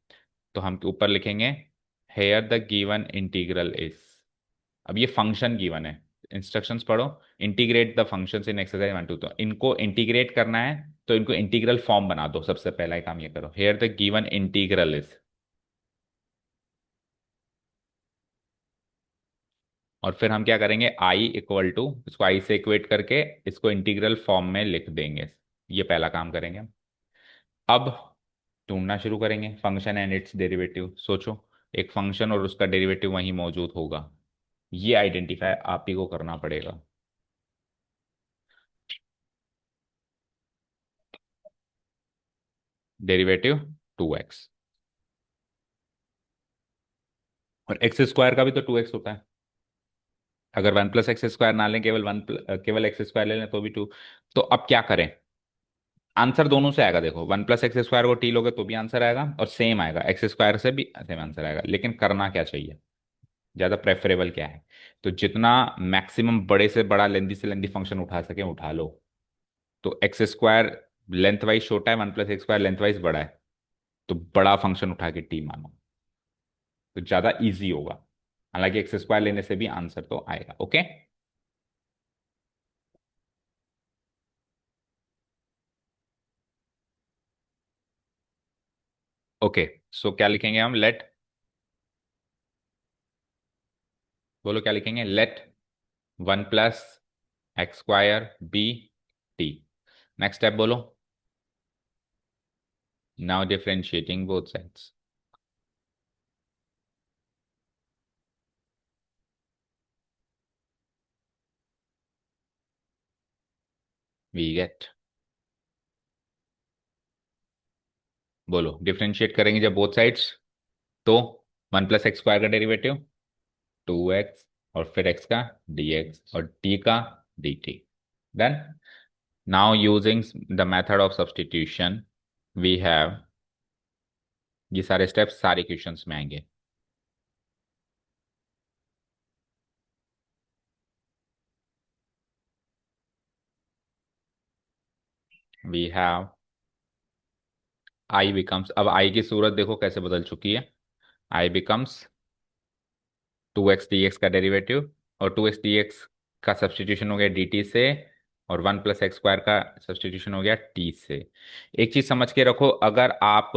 तो हम ऊपर लिखेंगे here the given integral is, अब ये फंक्शन गिवन है, इंस्ट्रक्शंस पढ़ो, integrate the functions in exercise 1 2, तो इनको इंटीग्रेट करना है, तो इनको इंटीग्रल फॉर्म बना दो, सबसे पहला ही काम ये करो, here the given integral is, और फिर हम क्या करेंगे, आई इक्वल टू, इसको आई से इक्वेट करके इसको इंटीग्रल फॉर्म में लिख देंगे। ये पहला काम करेंगे हम। अब ढूंढना शुरू करेंगे फंक्शन एंड इट्स डेरिवेटिव। सोचो, एक फंक्शन और उसका डेरिवेटिव वहीं मौजूद होगा, ये आइडेंटिफाई आप ही को करना पड़ेगा। डेरिवेटिव 2x, और एक्स स्क्वायर का भी तो 2x होता है। अगर 1 + x² ना लें, केवल केवल एक्स स्क्वायर ले लें तो भी 2। तो अब क्या करें, आंसर दोनों से आएगा। देखो 1 + x² को टी लोगे तो भी आंसर आएगा, और सेम आएगा एक्स स्क्वायर से भी सेम आंसर आएगा। लेकिन करना क्या चाहिए, ज्यादा प्रेफरेबल क्या है, तो जितना मैक्सिमम बड़े से बड़ा लेंदी से लेंदी फंक्शन उठा सके उठा लो। तो एक्स स्क्वायर लेंथ वाइज छोटा है, 1 + x² लेंथ वाइज बड़ा है, तो बड़ा फंक्शन उठा के टी मानो, तो ज्यादा इजी होगा। हालांकि एक्स स्क्वायर लेने से भी आंसर तो आएगा। ओके। ओके, सो क्या लिखेंगे हम, लेट, बोलो क्या लिखेंगे, let 1 + x² be t. Next step बोलो। Now differentiating both sides, we get, बोलो डिफरेंशिएट करेंगे जब बोथ साइड्स, तो 1 + x² का डेरिवेटिव 2x, और फिर x का dx और t का dt। Done. Now using the method of substitution we have, ये सारे स्टेप्स सारे क्वेश्चंस में आएंगे। वी हैव आई बिकम्स, अब आई की सूरत देखो कैसे बदल चुकी है। आई बिकम्स 2x dx का डेरिवेटिव, और 2x dx का सब्स्टिट्यूशन हो गया dt से, और 1 + x² का सब्स्टिट्यूशन हो गया t से। एक चीज समझ के रखो, अगर आप,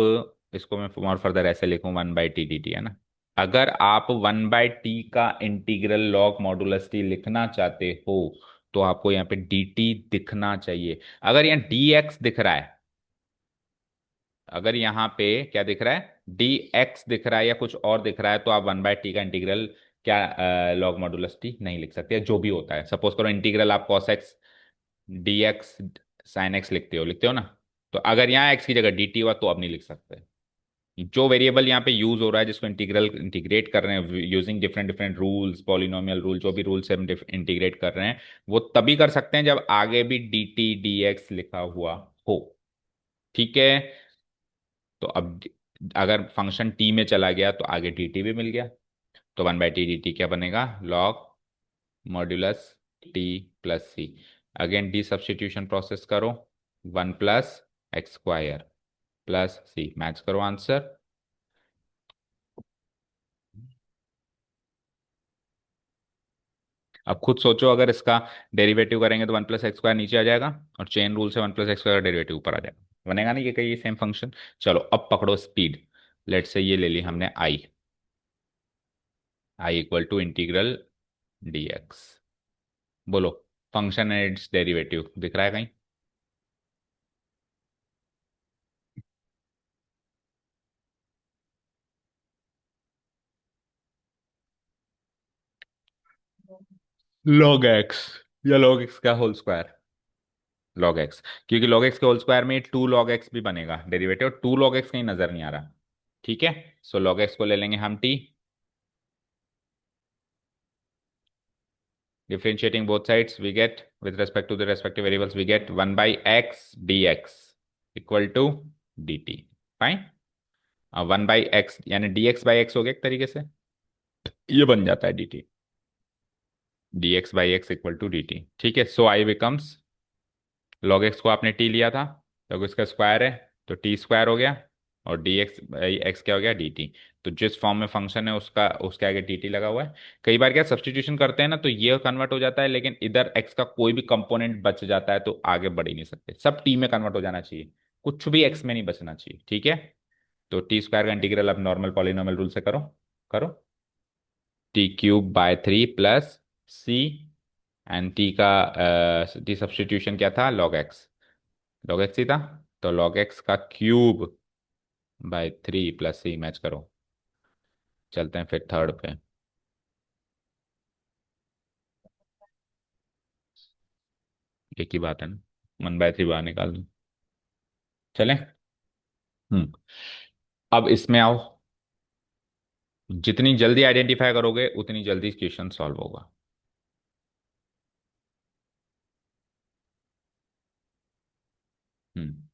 इसको मैं और फर्दर ऐसे लिखूं 1/t dt, है ना। अगर आप 1/t का इंटीग्रल लॉग मॉडुलस टी लिखना चाहते हो, तो आपको यहाँ पे dt दिखना चाहिए। अगर यहाँ dx दिख रहा है, अगर यहाँ पे क्या दिख रहा है, dx दिख रहा है या कुछ और दिख रहा है, तो आप 1/t का इंटीग्रल क्या लॉग मॉडुलस टी नहीं लिख सकते, जो भी होता है। सपोज करो इंटीग्रल आप cos x dx sin x लिखते हो ना, तो अगर यहाँ x की जगह dt हुआ तो अब नहीं लिख सकते। जो वेरिएबल यहाँ पे यूज हो रहा है, जिसको इंटीग्रल इंटीग्रेट कर रहे हैं using different different rules, polynomial rule, जो भी रूल से हम इंटीग्रेट कर रहे हैं, वो तभी कर सकते हैं जब आगे भी dt dx लिखा हुआ हो। ठीक है। तो अब अगर फंक्शन टी में चला गया तो आगे dt भी मिल गया, तो 1/t dt क्या बनेगा, लॉग मॉड्यूलस टी प्लस सी। अगेन डी सब्स्टिट्यूशन प्रोसेस करो, 1 + x² प्लस सी, मैच करो आंसर। अब खुद सोचो, अगर इसका डेरिवेटिव करेंगे तो 1 + x² नीचे आ जाएगा, और चेन रूल से 1 + x² का डेरिवेटिव ऊपर आ जाएगा, बनेगा नहीं ये कहीं सेम फंक्शन। चलो अब पकड़ो स्पीड। लेट से ये ले ली हमने आई, आई इक्वल टू इंटीग्रल dx। बोलो फंक्शन एंड इट्स डेरिवेटिव दिख रहा है कहीं। log x, या log x का होल स्क्वायर, log x, क्योंकि log x के होल स्क्वायर में 2 log x भी बनेगा डेरिवेटिव, 2 log x कहीं नजर नहीं आ रहा। ठीक है, सो log x को ले लेंगे हम t, differentiating both sides we get with respect to the respective variables we get 1/x dx equal to dt। Fine. अब 1/x यानी dx/x हो गया एक तरीके से, ये बन जाता है dt, dx/x equal to dt। ठीक है, so I becomes, log x को आपने t लिया था, log इसका स्क्वायर है तो t स्क्वायर हो गया, और dx/x क्या हो गया dt। तो जिस फॉर्म में फंक्शन है उसका उसके आगे dt लगा हुआ है। कई बार क्या सब्स्टिट्यूशन करते हैं ना, तो ये कन्वर्ट हो जाता है, लेकिन इधर x का कोई भी कंपोनेंट बच जाता है, तो आगे बढ़ ही नहीं सकते, सब t में कन्वर्ट हो जाना चाहिए, कुछ भी x में नहीं बचना चाहिए। ठीक है, तो t स्क्वायर का इंटीग्रल अब नॉर्मल पॉलिनॉमियल रूल से करो, करो। t³/3 + c, and T substitution क्या था, लॉग एक्स ही था। तो log x का क्यूब/3 + c मैच करो। चलते हैं फिर थर्ड पे। एक ही बात है ना, 1/3 बाहर निकाल दूं। चलें। हम्म। अब इसमें आओ, जितनी जल्दी आइडेंटिफाई करोगे उतनी जल्दी क्वेश्चन सॉल्व होगा।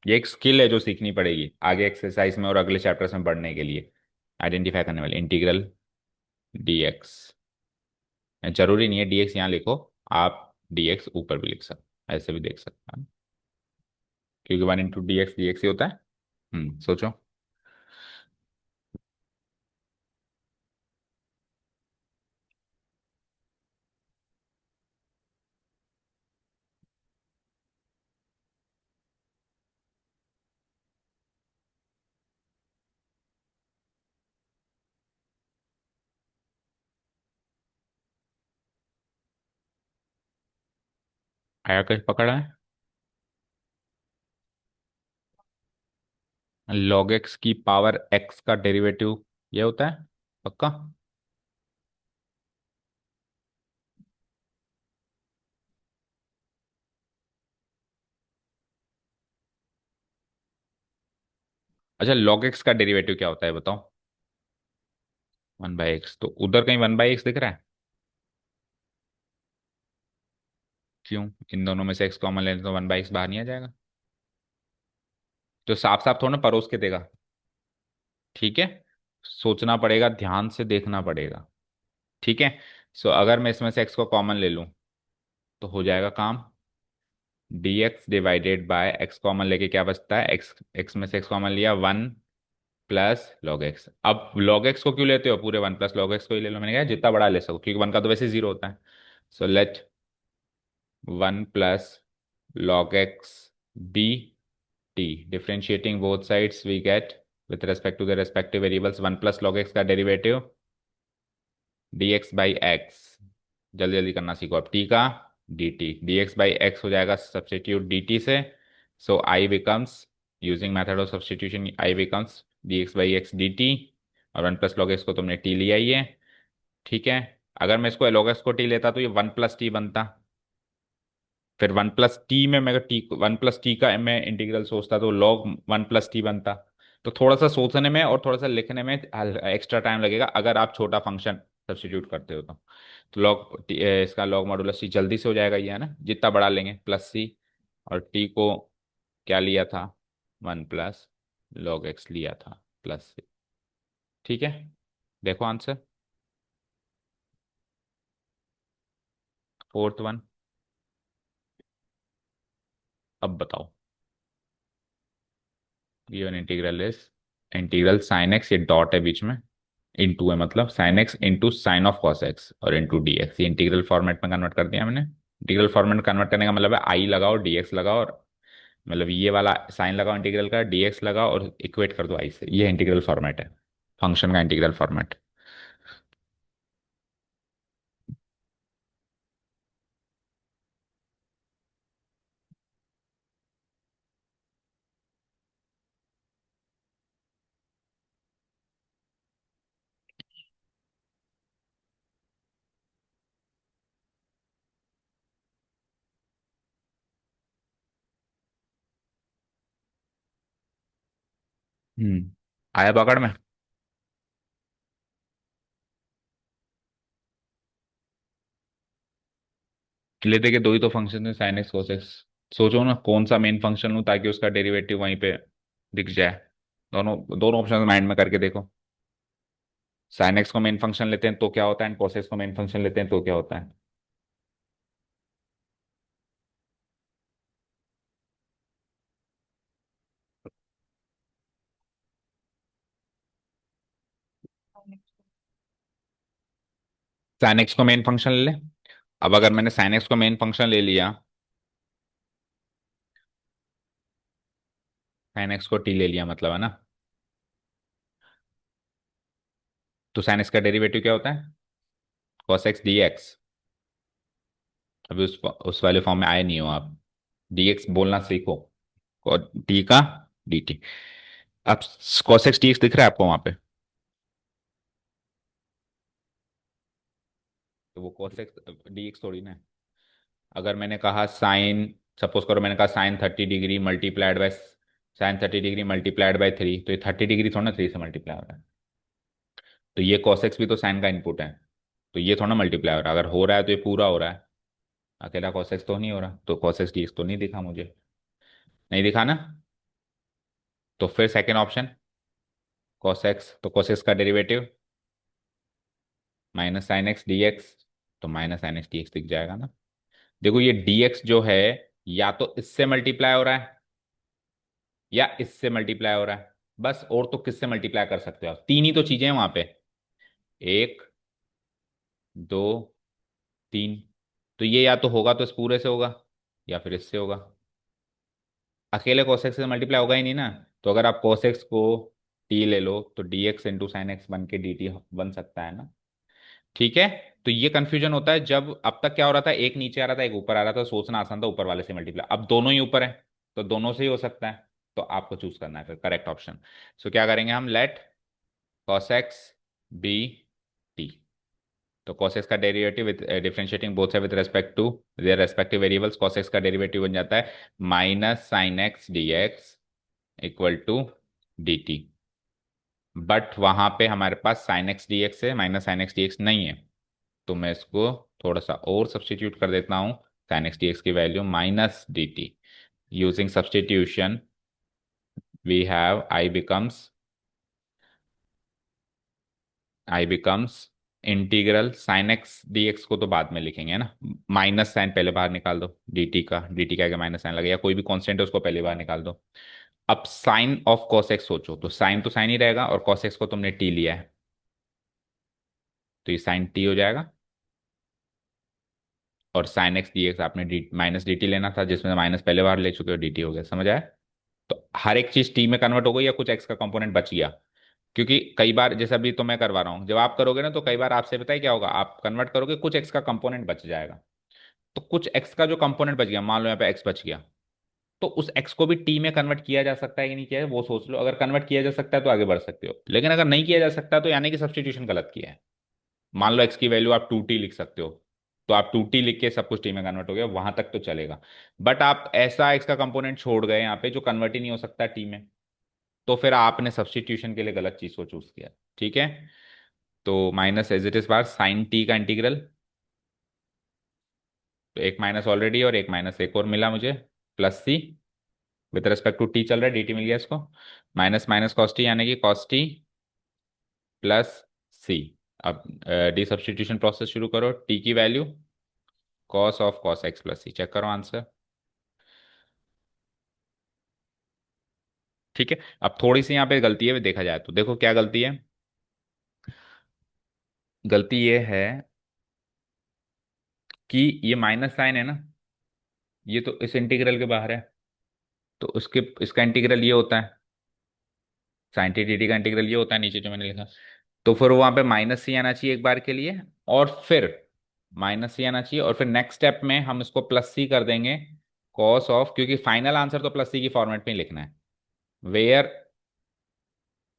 ये एक स्किल है जो सीखनी पड़ेगी आगे एक्सरसाइज में और अगले चैप्टर्स में पढ़ने के लिए। आइडेंटिफाई करने वाले इंटीग्रल डीएक्स, जरूरी नहीं है डीएक्स यहाँ लिखो, आप डीएक्स ऊपर भी लिख सकते, ऐसे भी देख सकते हैं, क्योंकि 1 × डीएक्स ही होता है। सोचो। आया कहीं पकड़ा है? log x की पावर x का डेरिवेटिव ये होता है, पक्का? अच्छा, log x का डेरिवेटिव क्या होता है बताओ। 1/x, तो उधर कहीं 1/x दिख रहा है? क्यों? इन दोनों में से x कॉमन लेने तो 1/x बाहर नहीं आ जाएगा? तो साफ साफ थोड़ा ना परोस के देगा। ठीक है, सोचना पड़ेगा, ध्यान से देखना पड़ेगा। ठीक है। सो अगर मैं इसमें से x को कॉमन ले लूं तो हो जाएगा काम, dx/, x कॉमन लेके क्या बचता है, x में से x कॉमन लिया, 1 + log x। अब log x को क्यों लेते हो, पूरे 1 + log x को ही ले लो, मैंने कहा जितना बड़ा ले सको, क्योंकि 1 का तो वैसे 0 होता है। So let 1 + log x d t, differentiating both sides we get with respect to the respective variables 1 + log x का डेरिवेटिव dx/x। जल्दी जल्दी करना सीखो अब, टी का dt, dx/x हो जाएगा सब्सटीट्यूट dt से। So I becomes, using method of substitution, I becomes dx/x dt, और 1 + log x को तुमने t लिया ही है। ठीक है। अगर मैं इसको log x को t लेता तो ये 1 + t बनता, फिर 1 + t में मैं टी 1 + t का मैं इंटीग्रल सोचता तो लॉग 1 + t बनता। तो थोड़ा सा सोचने में और थोड़ा सा लिखने में एक्स्ट्रा टाइम लगेगा अगर आप छोटा फंक्शन सब्स्टिट्यूट करते हो तो लॉग इसका लॉग मॉडुलस टी जल्दी से हो जाएगा, ये है ना, जितना बड़ा लेंगे प्लस सी, और टी को क्या लिया था, 1 + log x लिया था प्लस सी। ठीक है, देखो आंसर, फोर्थ वन। अब बताओ, given integral is integral sine x, ये डॉट है बीच में, इंटू है, मतलब sine x into sine of cos x और इंटू डी एक्स, ये इंटीग्रल फॉर्मेट में कन्वर्ट कर दिया मैंने। इंटीग्रल फॉर्मेट कन्वर्ट करने का मतलब है आई लगाओ डीएक्स लगाओ, और मतलब ये वाला साइन लगाओ इंटीग्रल का, डीएक्स लगाओ और इक्वेट कर दो आई से, ये इंटीग्रल फॉर्मेट है, फंक्शन का इंटीग्रल फॉर्मेट। आया पकड़ में? लेते के दो ही तो फंक्शन है, साइन एक्स कोस एक्स। सोचो ना कौन सा मेन फंक्शन लूँ ताकि उसका डेरिवेटिव वहीं पे दिख जाए। दोनों दोनों ऑप्शन माइंड में करके देखो। साइन एक्स को मेन फंक्शन लेते हैं तो क्या होता है, एंड cos x को मेन फंक्शन लेते हैं तो क्या होता है। साइन एक्स को मेन फंक्शन ले ले। अब अगर मैंने साइन एक्स को मेन फंक्शन ले लिया, साइन एक्स को टी ले लिया मतलब, है ना, तो साइन एक्स का डेरिवेटिव क्या होता है, cos x dx। अभी उस वाले फॉर्म में आए नहीं हो आप। dx बोलना सीखो। और टी का dt। अब cos x dx दिख रहा है आपको वहां पे? तो वो cos x dx थोड़ी ना है। अगर मैंने कहा साइन, सपोज करो मैंने कहा sine 30 degree multiplied by, sine 30 degree multiplied by 3, तो ये 30 डिग्री थोड़ा ना 3 से मल्टीप्लाई हो रहा है। तो ये cos x भी तो साइन का इनपुट है। तो ये थोड़ा मल्टीप्लाई हो रहा है, अगर हो रहा है तो ये पूरा हो रहा है। अकेला cos x तो नहीं हो रहा, तो cos x dx तो नहीं दिखा मुझे। नहीं दिखा ना? तो फिर सेकेंड ऑप्शन cos x, तो cos x का derivative minus sine x d x, तो minus sine x d x दिख जाएगा ना। देखो ये dx जो है, या तो इससे मल्टीप्लाई हो रहा है या इससे मल्टीप्लाई हो रहा है। बस, और तो किससे मल्टीप्लाई कर सकते हो आप? तीन ही तो चीजें हैं वहां पे। एक, दो, तीन। तो ये या तो होगा तो इस पूरे से होगा, या फिर इससे होगा। अकेले cos x से मल्टीप्लाई होगा ही नहीं ना। तो अगर आप cos x को t ले लो तो dx इंटू साइन एक्स बन के dt बन सकता है ना। ठीक है। तो ये कंफ्यूजन होता है जब, अब तक क्या हो रहा था, एक नीचे आ रहा था एक ऊपर आ रहा था, सोचना आसान था ऊपर वाले से मल्टीप्लाई, अब दोनों ही ऊपर है तो दोनों से ही हो सकता है। तो आपको चूज करना है फिर करेक्ट ऑप्शन। सो क्या करेंगे हम, let cos x be t। तो cos x का derivative with differentiating both side with respect to their respective variables, cos x का डेरिवेटिव बन जाता है minus sine x d x equal to d t. But वहां पे हमारे पास साइन एक्स डी एक्स है, minus sine x d x नहीं है। तो मैं इसको थोड़ा सा और सब्सटीट्यूट कर देता हूँ। साइन एक्स डी एक्स की value minus d t. Using substitution we have I becomes integral sine x d x को तो बाद में लिखेंगे ना। माइनस साइन पहले बाहर निकाल दो, डी टी का माइनस साइन लगेगा, कोई भी कांस्टेंट है उसको पहले बाहर निकाल दो। अब साइन ऑफ cos x सोचो, तो साइन तो साइन ही रहेगा, और cos x को तुमने टी लिया है तो ये साइन टी हो जाएगा। और साइन एक्स डी एक्स आपने डी माइनस डी टी लेना था, जिसमें माइनस पहले बार ले चुके हो, डी टी हो गया, समझ आया? तो हर एक चीज टी में कन्वर्ट हो गई या कुछ एक्स का कंपोनेंट बच गया? क्योंकि कई बार जैसा अभी तो मैं करवा रहा हूँ, जब आप करोगे ना तो कई बार आपसे पता है क्या होगा, आप कन्वर्ट करोगे कुछ एक्स का कंपोनेंट बच जाएगा। तो कुछ एक्स का जो कंपोनेंट बच गया, मान लो यहाँ पे एक्स बच गया, तो उस एक्स को भी टी में कन्वर्ट किया जा सकता है कि नहीं किया है वो सोच लो। अगर कन्वर्ट किया जा सकता है तो आगे बढ़ सकते हो, लेकिन अगर नहीं किया जा सकता तो यानी कि सब्सटीट्यूशन गलत किया है। मान लो एक्स की वैल्यू आप 2t लिख सकते हो, तो आप 2t लिख के सब कुछ टी में कन्वर्ट हो गया, वहां तक तो चलेगा। बट आप ऐसा एक्स का कंपोनेंट छोड़ गए यहाँ पे जो कन्वर्ट ही नहीं हो सकता टी में, तो फिर आपने सब्सटीट्यूशन के लिए गलत चीज को चूज किया। ठीक है। तो माइनस एज इट इज बार साइन टी का इंटीग्रल, तो एक माइनस ऑलरेडी और एक माइनस एक और मिला मुझे, plus c with respect to t चल रहा है, dt मिल गया इसको। माइनस माइनस कॉस टी यानी कि कॉस टी प्लस सी। अब डी सब्सटीट्यूशन प्रोसेस शुरू करो, टी की value cos of cos x plus c, check करो आंसर। ठीक है। अब थोड़ी सी यहाँ पे गलती है, देखा जाए तो देखो क्या गलती है। गलती ये है कि ये माइनस साइन है ना, ये तो इस इंटीग्रल के बाहर है, तो उसके इसका इंटीग्रल ये होता है, साइन टी डी टी का इंटीग्रल ये होता है नीचे जो मैंने लिखा। तो फिर वहां पे माइनस सी आना चाहिए एक बार के लिए, और फिर माइनस सी आना चाहिए, और फिर नेक्स्ट स्टेप में हम इसको प्लस सी कर देंगे कॉस ऑफ, क्योंकि फाइनल आंसर तो प्लस सी की फॉर्मेट में ही लिखना है। वेयर,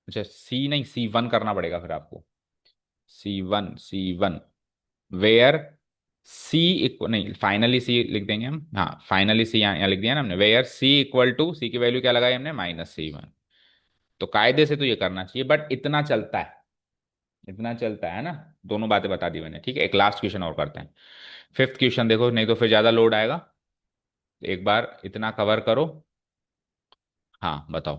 अच्छा सी नहीं, C1 करना पड़ेगा फिर आपको। C1 वेयर सी इक्वल, नहीं फाइनली सी लिख देंगे हम, हाँ फाइनली सी यहाँ लिख दिया ना हमने, वेयर सी इक्वल टू, सी की वैल्यू क्या लगाई हमने, -C1। तो कायदे से तो ये करना चाहिए, बट इतना चलता है, इतना चलता है ना। दोनों बातें बता दी मैंने। ठीक है, एक लास्ट क्वेश्चन और करते हैं। फिफ्थ क्वेश्चन देखो, नहीं तो फिर ज्यादा लोड आएगा। तो एक बार इतना कवर करो। हाँ बताओ।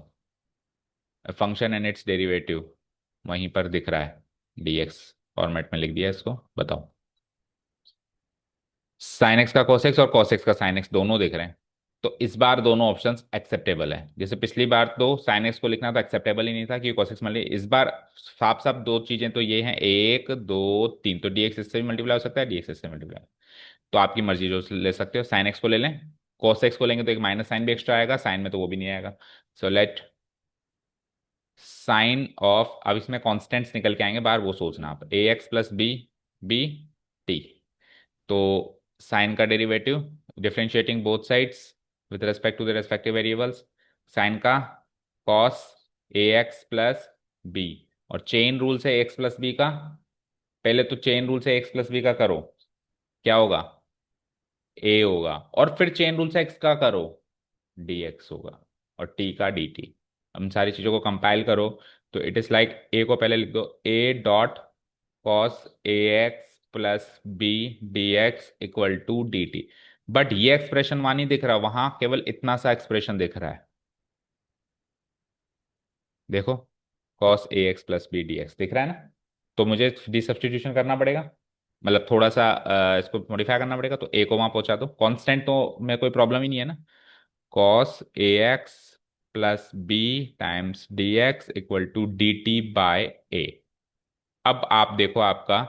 फंक्शन एंड इट्स डेरिवेटिव वहीं पर दिख रहा है, dx फॉर्मेट में लिख दिया इसको, बताओ। साइन एक्स का cos x और cos x का साइन x दोनों दिख रहे हैं। तो इस बार दोनों ऑप्शंस एक्सेप्टेबल है। जैसे पिछली बार तो साइन एक्स को लिखना तो एक्सेप्टेबल ही नहीं था क्योंकि cos x मल्टी, इस बार साफ साफ दो चीजें तो ये हैं, एक दो तीन, तो dx इससे भी मल्टीप्लाई हो सकता है, dx इससे मल्टीप्लाई। तो आपकी मर्जी, जो ले सकते हो, साइन एक्स को ले लें, cos x को लेंगे तो एक माइनस साइन भी एक्स्ट्रा आएगा, साइन में तो वो भी नहीं आएगा। सो लेट साइन ऑफ, अब इसमें कॉन्स्टेंट्स निकल के आएंगे बाहर, वो सोचना आप, a x plus b, be t. तो साइन का derivative, differentiating both sides with respect to the respective variables, sine का cos a x plus b, और चेन रूल से एक्स प्लस बी का, पहले तो चेन रूल से एक्स प्लस बी का करो, क्या होगा, ए होगा, और फिर चेन रूल से एक्स का करो, dx होगा, और t का dt। हम सारी चीजों को कंपाइल करो तो इट इज लाइक, a को पहले लिख दो, a dot cos a x plus b d x equal to d t. But ये एक्सप्रेशन वहां नहीं दिख रहा, वहां केवल इतना सा एक्सप्रेशन दिख रहा है, देखो, cos a x plus b d x दिख रहा है ना। तो मुझे डी सब्सटीट्यूशन करना पड़ेगा, मतलब थोड़ा सा इसको मॉडिफाई करना पड़ेगा, तो ए को वहां पहुंचा दो, कांस्टेंट तो में कोई प्रॉब्लम ही नहीं है ना। Cos a x plus b times d x equal to d t by a. अब आप देखो आपका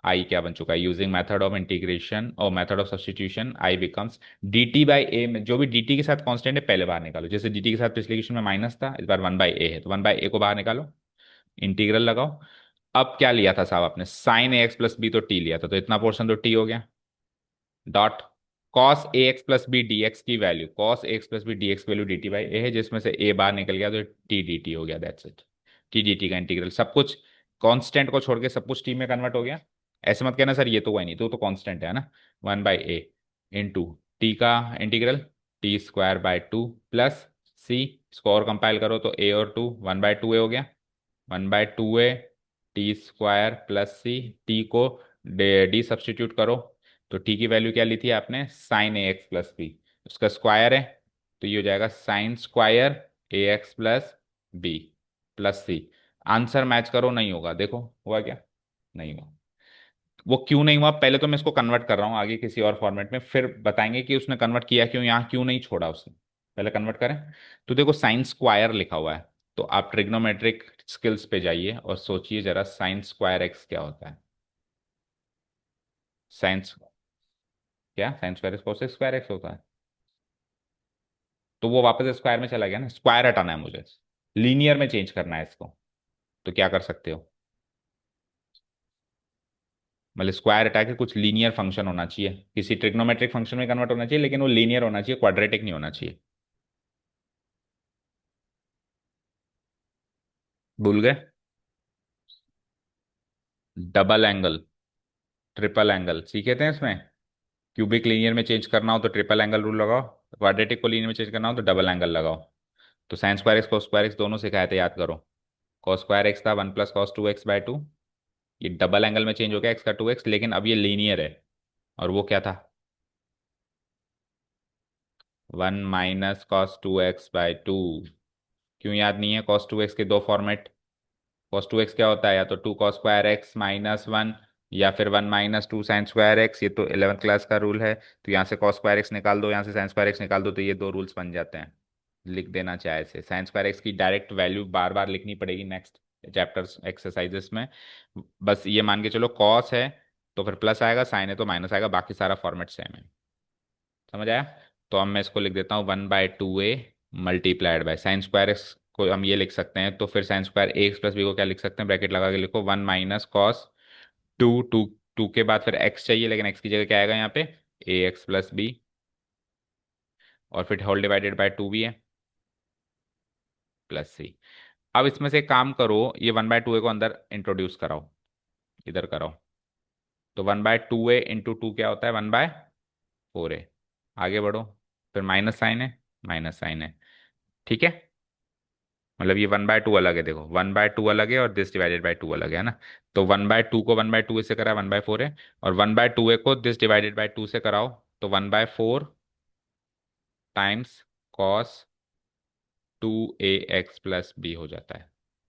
आई क्या बन चुका है, यूजिंग मेथड ऑफ इंटीग्रेशन और method of substitution I becomes d t by a, में जो भी डी टी के साथ कांस्टेंट है पहले बाहर निकालो, जैसे डी टी के साथ पिछले क्वेश्चन में माइनस था, इस बार वन बाई ए है, तो वन बाई ए को बाहर निकालो, इंटीग्रल लगाओ। अब क्या लिया था साहब आपने, sine a x plus b, तो टी लिया था, तो इतना पोर्शन तो टी हो गया, dot cos a x plus b d x की value, cos a x plus b d x की value d t by a है, जिसमें से ए बाहर निकल गया तो टी डी टी हो गया, that's it. T D T का इंटीग्रल, सब कुछ कांस्टेंट को छोड़ के सब कुछ टी में कन्वर्ट हो गया। ऐसे मत कहना सर ये तो हुआ ही नहीं, तो कांस्टेंट है ना, one by a into t का integral, t square by two plus c, इसको और कंपाइल करो तो ए और two, one by two a हो गया, one by two a t square plus c, t को डी सब्सटीट्यूट करो, तो टी की वैल्यू क्या ली थी आपने, sine a x plus b, उसका स्क्वायर है, तो ये हो जाएगा sine square a x plus B plus C. Answer match करो, नहीं होगा, देखो हुआ क्या, नहीं हुआ। वो क्यों नहीं हुआ, पहले तो मैं इसको कन्वर्ट कर रहा हूँ आगे किसी और फॉर्मेट में, फिर बताएंगे कि उसने कन्वर्ट किया क्यों, यहाँ क्यों नहीं छोड़ा उसने, पहले कन्वर्ट करें। तो देखो साइन स्क्वायर लिखा हुआ है, तो आप ट्रिग्नोमेट्रिक स्किल्स पे जाइए और सोचिए जरा साइन स्क्वायर एक्स क्या होता है। साइंस, क्या sign square x cosec square x होता है, तो वो वापस स्क्वायर में चला गया ना, स्क्वायर हटाना है मुझे, लीनियर में चेंज करना है इसको, तो क्या कर सकते हो, मतलब स्क्वायर हटा के कुछ लीनियर फंक्शन होना चाहिए, किसी ट्रिग्नोमेट्रिक फंक्शन में कन्वर्ट होना चाहिए, लेकिन वो लीनियर होना चाहिए, क्वाड्रेटिक नहीं होना चाहिए। भूल गए, डबल एंगल, ट्रिपल एंगल सीखे थे इसमें, क्यूबिक लीनियर में चेंज करना हो तो ट्रिपल एंगल रूल लगाओ, क्वाड्रेटिक को लीनियर में चेंज करना हो तो डबल एंगल लगाओ। तो sign square x, cos square x दोनों सिखाए थे, याद करो। कॉस स्क्वायर एक्स था one plus cos two x by two, ये डबल एंगल में चेंज हो गया एक्स का टू एक्स, लेकिन अब ये लीनियर है, और वो क्या था, one minus cos to x by two. क्यों याद नहीं है, कॉस टू एक्स के दो फॉर्मेट, कॉस टू एक्स क्या होता है, या तो two cos square x minus one, या फिर one minus two sine square x, ये तो 11th क्लास का रूल है। तो यहाँ से कॉस स्क्वायर एक्स निकाल दो, यहाँ से साइन स्क्वायर एक्स निकाल दो, तो ये दो रूल्स बन जाते हैं। लिख देना चाहे से, साइन स्क्वायर एक्स की डायरेक्ट वैल्यू बार बार लिखनी पड़ेगी नेक्स्ट चैप्टर्स एक्सरसाइजेस में, बस ये मान के चलो कॉस है तो फिर प्लस आएगा, साइन है तो माइनस आएगा, बाकी सारा फॉर्मेट सेम है, समझ आया। तो अब मैं इसको लिख देता हूँ one by two a multiplied by sine square x को हम ये लिख सकते हैं, तो फिर sine square a x plus b को क्या लिख सकते हैं, ब्रैकेट लगा के लिखो, one minus cos two two, two के बाद फिर एक्स चाहिए, लेकिन एक्स की जगह क्या आएगा यहाँ पे, ए एक्स प्लस बी, और फिर होल डिवाइडेड बाय टू भी है, प्लस सी। अब इसमें से एक काम करो, ये वन बाय टू ए को अंदर इंट्रोड्यूस कराओ, इधर कराओ, तो one by two A into two क्या होता है, वन बाय फोर ए, आगे बढ़ो, फिर माइनस साइन है, माइनस साइन है, ठीक है, मतलब ये वन बाय टू अलग है, देखो वन बाय टू अलग है और दिस डिवाइडेड बाय टू अलग है ना। तो वन बाय टू को वन बाय टू से करा वन बाय फोर है, और वन बाय टू ए को दिस डिवाइडेड बाय टू से कराओ, तो one by four times cos two a x plus b हो जाता है,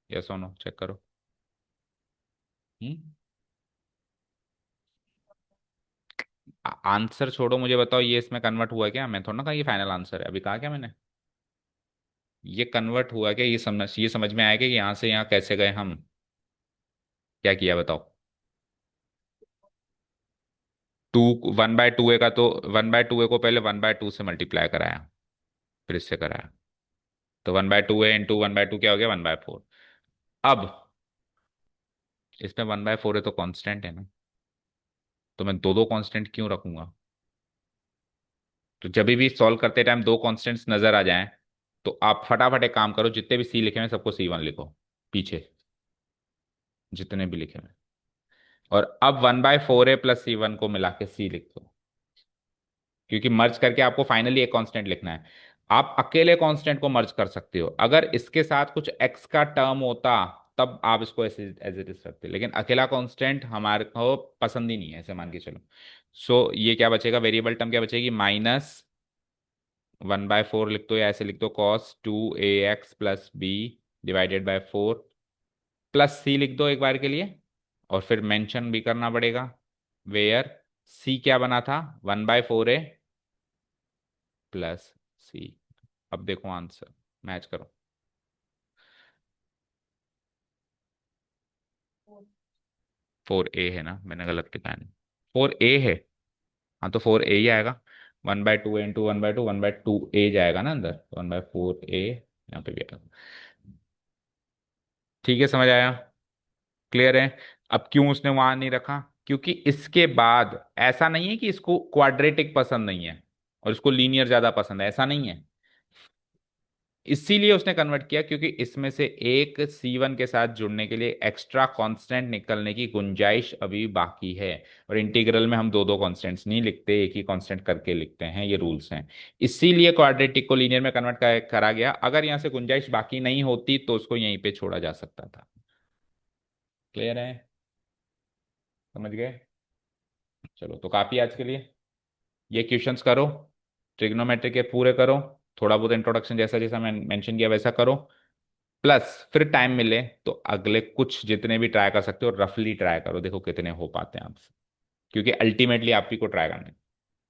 यस और नो चेक करो। हम्म, आंसर छोड़ो, मुझे बताओ ये इसमें कन्वर्ट हुआ क्या, मैं थोड़ा ना कहा ये फाइनल आंसर है, अभी कहा क्या मैंने, ये कन्वर्ट हुआ क्या, ये समझ में आएगा कि यहाँ से यहाँ कैसे गए हम, क्या किया बताओ। टू, वन बाय टू ए का तो, वन बाय टू ए को पहले वन बाय टू से मल्टीप्लाई कराया, फिर इससे कराया, तो one by two A into one by to क्या हो गया, वन बाय फोर। अब इसमें वन बाय फोर है तो कांस्टेंट है ना, तो मैं दो दो कांस्टेंट क्यों रखूंगा? तो जब भी सॉल्व करते टाइम दो कांस्टेंट्स नजर आ जाएं, तो आप फटाफट एक काम करो, जितने भी सी लिखे हुए सबको C1 लिखो पीछे, जितने भी लिखे हुए। और अब 1/4A प्लस C1 को मिला के C लिख दो, क्योंकि मर्ज करके आपको फाइनली एक कांस्टेंट लिखना है। आप अकेले कांस्टेंट को मर्ज कर सकते हो, अगर इसके साथ कुछ x का टर्म होता तब आप इसको ऐसे एज इट इज रखते, लेकिन अकेला कांस्टेंट हमारे को पसंद ही नहीं है, ऐसे मान के चलो। सो ये क्या बचेगा, वेरिएबल टर्म क्या बचेगी, -1/4 लिख दो, या ऐसे लिख दो cos 2ax plus b divided by 4, plus C लिख दो एक बार के लिए। और फिर मेंशन भी करना पड़ेगा, वेयर C क्या बना था, 1/4A प्लस C। अब देखो आंसर, मैच करो। 4A है ना, मैंने गलत लिखा है। 4A है, हाँ तो 4A ही आएगा। 1/2 इंटू 1/2, 1/2A जाएगा ना अंदर, 1/4A यहाँ पे भी आएगा। ठीक है, समझ आया, क्लियर है। अब क्यों उसने वहां नहीं रखा, क्योंकि इसके बाद ऐसा नहीं है कि इसको क्वाड्रेटिक पसंद नहीं है और इसको लीनियर ज्यादा पसंद है, ऐसा नहीं है। इसीलिए उसने कन्वर्ट किया, क्योंकि इसमें से एक C1 के साथ जुड़ने के लिए एक्स्ट्रा कांस्टेंट निकलने की गुंजाइश अभी बाकी है। और इंटीग्रल में हम दो दो कांस्टेंट्स नहीं लिखते, एक ही कांस्टेंट करके लिखते हैं, ये रूल्स हैं। इसीलिए क्वाड्रेटिक को लीनियर में कन्वर्ट करा गया। अगर यहाँ से गुंजाइश बाकी नहीं होती तो उसको यहीं पे छोड़ा जा सकता था। क्लियर है, समझ गए। चलो, तो काफी आज के लिए। ये क्वेश्चंस करो, ट्रिग्नोमेट्री के पूरे करो, थोड़ा बहुत इंट्रोडक्शन जैसा जैसा मैं मेंशन किया वैसा करो। प्लस फिर टाइम मिले तो अगले कुछ जितने भी ट्राई कर सकते हो रफली ट्राई करो, देखो कितने हो पाते हैं आपसे, क्योंकि अल्टीमेटली आप ही को ट्राई करना है।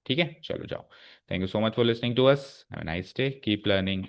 ठीक है, चलो जाओ। Thank you so much for listening to us, have a nice day, keep learning.